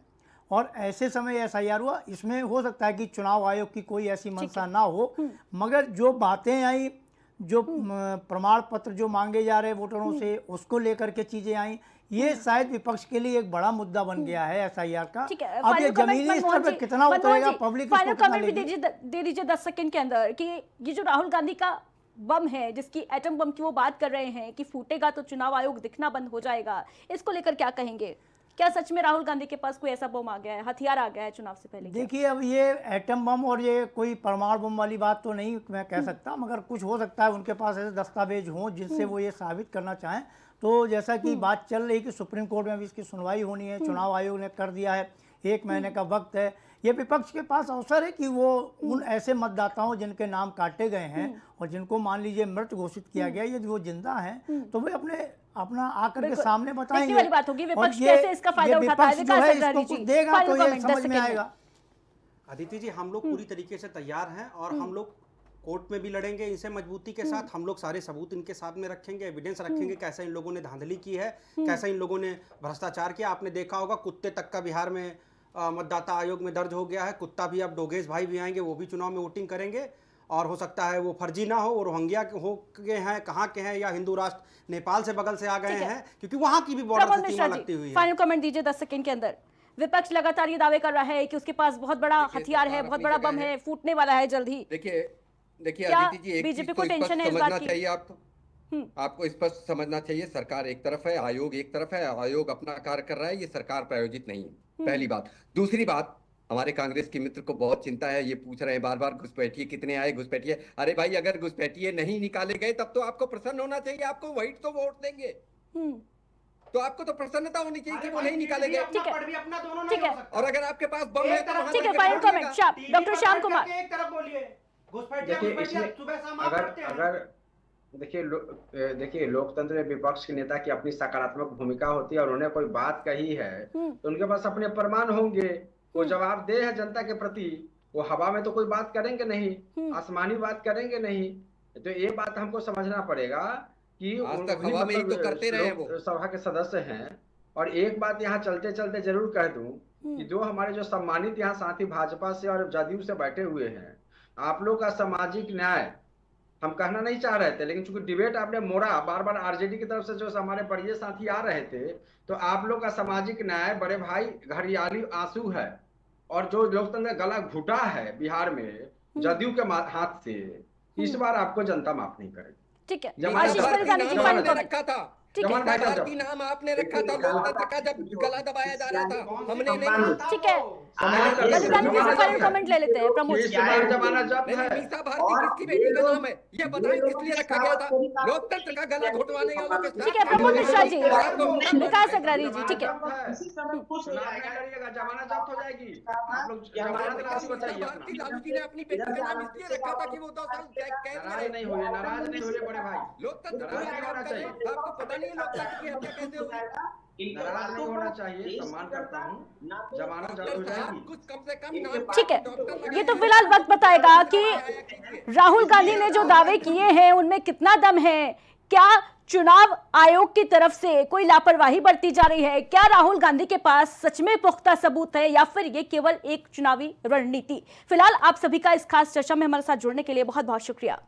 और ऐसे समय एसआईआर हुआ। इसमें हो सकता है कि चुनाव आयोग की कोई ऐसी मंशा ना हो, मगर जो बातें आई, जो प्रमाण पत्र जो मांगे जा रहे वोटरों से, उसको लेकर के चीज़ें आई, ये शायद विपक्ष के लिए एक बड़ा मुद्दा बन गया है एसआईआर का। अब ये जमीनी स्तर पर कितना उतरेगा, पब्लिक फाइनल कमेंट भी दे दीजिए 10 सेकंड के अंदर कि ये जो राहुल गांधी का बम है, जिसकी एटम बम की वो बात कर रहे हैं कि फूटेगा तो चुनाव आयोग दिखना बंद हो जाएगा, इसको लेकर क्या कहेंगे? क्या सच में राहुल गांधी के पास कोई ऐसा बम आ गया है, हथियार आ गया है चुनाव से पहले? देखिए, अब ये एटम बम और ये कोई परमाणु बम वाली बात तो नहीं मैं कह सकता, मगर कुछ हो सकता है उनके पास ऐसे दस्तावेज हों जिनसे वो ये साबित करना चाहें। तो जैसा कि बात चल रही कि सुप्रीम कोर्ट में भी इसकी सुनवाई होनी है, चुनाव आयोग ने कर दिया है, 1 महीने का वक्त है। ये विपक्ष के पास अवसर है कि वो उन ऐसे मतदाताओं जिनके नाम काटे गए हैं और जिनको मान लीजिए मृत घोषित किया गया, यदि वो जिंदा हैं तो वे अपना आकर के सामने बताएंगे। वाली बात होगी विपक्ष कैसे इसका फायदा उठाता है, विकास अग्रवाल जी देगा तो ये समझ में आएगा। अदिति जी, हम लोग पूरी तरीके से तैयार हैं और हम लोग कोर्ट में भी लड़ेंगे इनसे मजबूती के साथ। हम लोग सारे सबूत इनके साथ में रखेंगे, एविडेंस रखेंगे, कैसे इन लोगों ने धांधली की है, कैसे इन लोगों ने भ्रष्टाचार किया। आपने देखा होगा कुत्ते तक का बिहार में मतदाता आयोग में दर्ज हो गया है। कुत्ता भी, अब डोगेश भाई भी आएंगे, वो भी चुनाव में वोटिंग करेंगे और हो सकता है वो फर्जी ना हो, वो रोहिंग्या के हो गए हैं, कहाँ के हैं, या हिंदू राष्ट्र नेपाल से बगल से आ गए हैं, क्योंकि वहाँ की भी बॉर्डर से सीमा लगती हुई है। फाइनल कमेंट दीजिए 10 सेकंड के अंदर। विपक्ष लगातार ये दावे कर रहा है कि उसके पास बहुत बड़ा हथियार है, बहुत बड़ा बम है, फूटने वाला है जल्द ही। देखिए क्या अदिति जी, एक बीजेपी चीज को तो टेंशन है इस समझना बात की? चाहिए आपको स्पष्ट समझना चाहिए, सरकार एक तरफ है, आयोग एक तरफ है, आयोग अपना कार्य कर रहा है, ये सरकार प्रायोजित नहीं है, पहली बात। दूसरी बात, हमारे कांग्रेस के मित्र को बहुत चिंता है, ये पूछ रहे हैं बार बार घुसपैठिए कितने आए, घुसपैठिए। अरे भाई, अगर घुसपैठिए नहीं निकाले गए तब तो आपको प्रसन्न होना चाहिए, आपको वही तो वोट देंगे। तो आपको तो प्रसन्नता होनी चाहिए कि वो नहीं निकाले गए। ठीक है, और अगर आपके पास बम है तो वहां ठीक है, जाके फाइनल फोड़िएगा। Comment doctor Shyam Kumar. एक तरफ बोलिए, देखिए इसमें अगर देखिए लोकतंत्र में विपक्ष के नेता की अपनी सकारात्मक भूमिका होती है, और उन्हें कोई बात कही है तो उनके पास अपने प्रमाण होंगे, वो जवाबदेह है जनता के प्रति। वो हवा में तो कोई बात करेंगे नहीं, आसमानी बात करेंगे नहीं। तो ये बात हमको समझना पड़ेगा कि आज तक हवा में ही तो करते रहे वो। सभा के सदस्य हैं। और एक बात यहाँ चलते चलते जरूर कह दूं कि जो हमारे जो सम्मानित यहाँ साथी भाजपा से और जदयू से बैठे हुए हैं, आप लोग का सामाजिक न्याय हम कहना नहीं चाह रहे थे, लेकिन चूंकि डिबेट आपने मोड़ा, बार बार आरजेडी की तरफ से जो हमारे परिचय साथी आ रहे थे, तो आप लोग का सामाजिक न्याय बड़े भाई घड़ियाली आंसू है। और जो लोकतंत्र गला घुटा है बिहार में जदयू के हाथ से, इस बार आपको जनता माफ नहीं करेगी। ठीक है, जमानत आशीष परिधानी जी, फाइनल कमेंट। रखा था, ठीक है, भारती नाम आपने रखा था लोकतंत्र का जब गला दबाया जा रहा था, हमने नहीं। ठीक है, परिधानी जी से फाइनल कमेंट ले लेते हैं। प्रमोद जी, जमाना जब है मीसा भारती किसकी बेटी का नाम है, ये बताएं किस लिए रखा गया था? लोकतंत्र का गला घुटवाने वालों के साथ। ठीक है, प्रमोद मिश्रा जी, विकास अग्रवाल जी, ठीक है। जमाना जब्त हो जाएगी। आप लोग जमानत राशि बताइए भारती लालू जी ने अपनी बेटी का नाम इसलिए रखा था कि वो 2 साल कैद में नाराज नहीं हुए, नाराज नहीं हुए बड़े भाई। लोकतंत्र को नाराज नहीं होना चाहिए। आपको पता नहीं है लोकतंत्र की हत्या कैसे हुई? नाराज नहीं होना चाहिए, सम्मान करता हूँ। जमानत जब्त हो जाएगी। कुछ कम से कम नाम। ठीक है, ये तो फिलहाल वक्त बताएगा कि राहुल गांधी ने जो दावे किए हैं उनमें कितना दम है। क्या चुनाव आयोग की तरफ से कोई लापरवाही बरती जा रही है? क्या राहुल गांधी के पास सच में पुख्ता सबूत है, या फिर ये केवल एक चुनावी रणनीति? फिलहाल आप सभी का इस खास चर्चा में हमारे साथ जुड़ने के लिए बहुत बहुत शुक्रिया।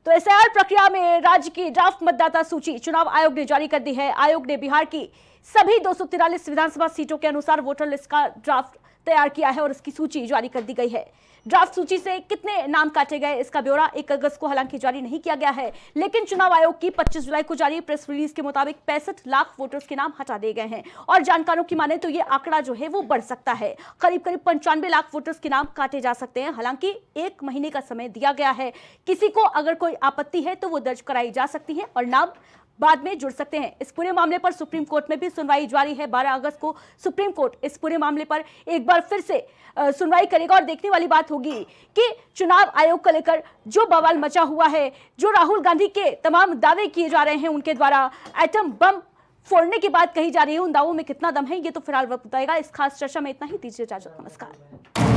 तो एसआईआर प्रक्रिया में राज्य की ड्राफ्ट मतदाता सूची चुनाव आयोग ने जारी कर दी है। आयोग ने बिहार की सभी 243 विधानसभा सीटों के अनुसार वोटर लिस्ट का ड्राफ्ट तैयार किया है और इसकी सूची जारी कर दी गई है। ड्राफ्ट सूची से कितने नाम काटे गए इसका ब्यौरा 1 अगस्त को हालांकि जारी नहीं किया गया है, लेकिन चुनाव आयोग की 25 जुलाई को जारी प्रेस रिलीज के मुताबिक 65 लाख वोटर्स के नाम हटा दिए गए हैं। और जानकारों की माने तो ये आंकड़ा जो है वो बढ़ सकता है, करीब 95 लाख वोटर्स के नाम काटे जा सकते हैं। हालांकि 1 महीने का समय दिया गया है, किसी को अगर कोई आपत्ति है तो वो दर्ज कराई जा सकती है और नाम बाद में जुड़ सकते हैं। इस पूरे मामले पर सुप्रीम कोर्ट में भी सुनवाई जारी है। 12 अगस्त को सुप्रीम कोर्ट इस पूरे मामले पर एक बार फिर से सुनवाई करेगा और देखने वाली बात होगी कि चुनाव आयोग को लेकर जो बवाल मचा हुआ है, जो राहुल गांधी के तमाम दावे किए जा रहे हैं उनके द्वारा एटम बम फोड़ने की बात कही जा रही है, उन दावों में कितना दम है ये तो फिलहाल वक्त बताएगा। इस खास चर्चा में इतना ही, दीजिए इजाजत, नमस्कार।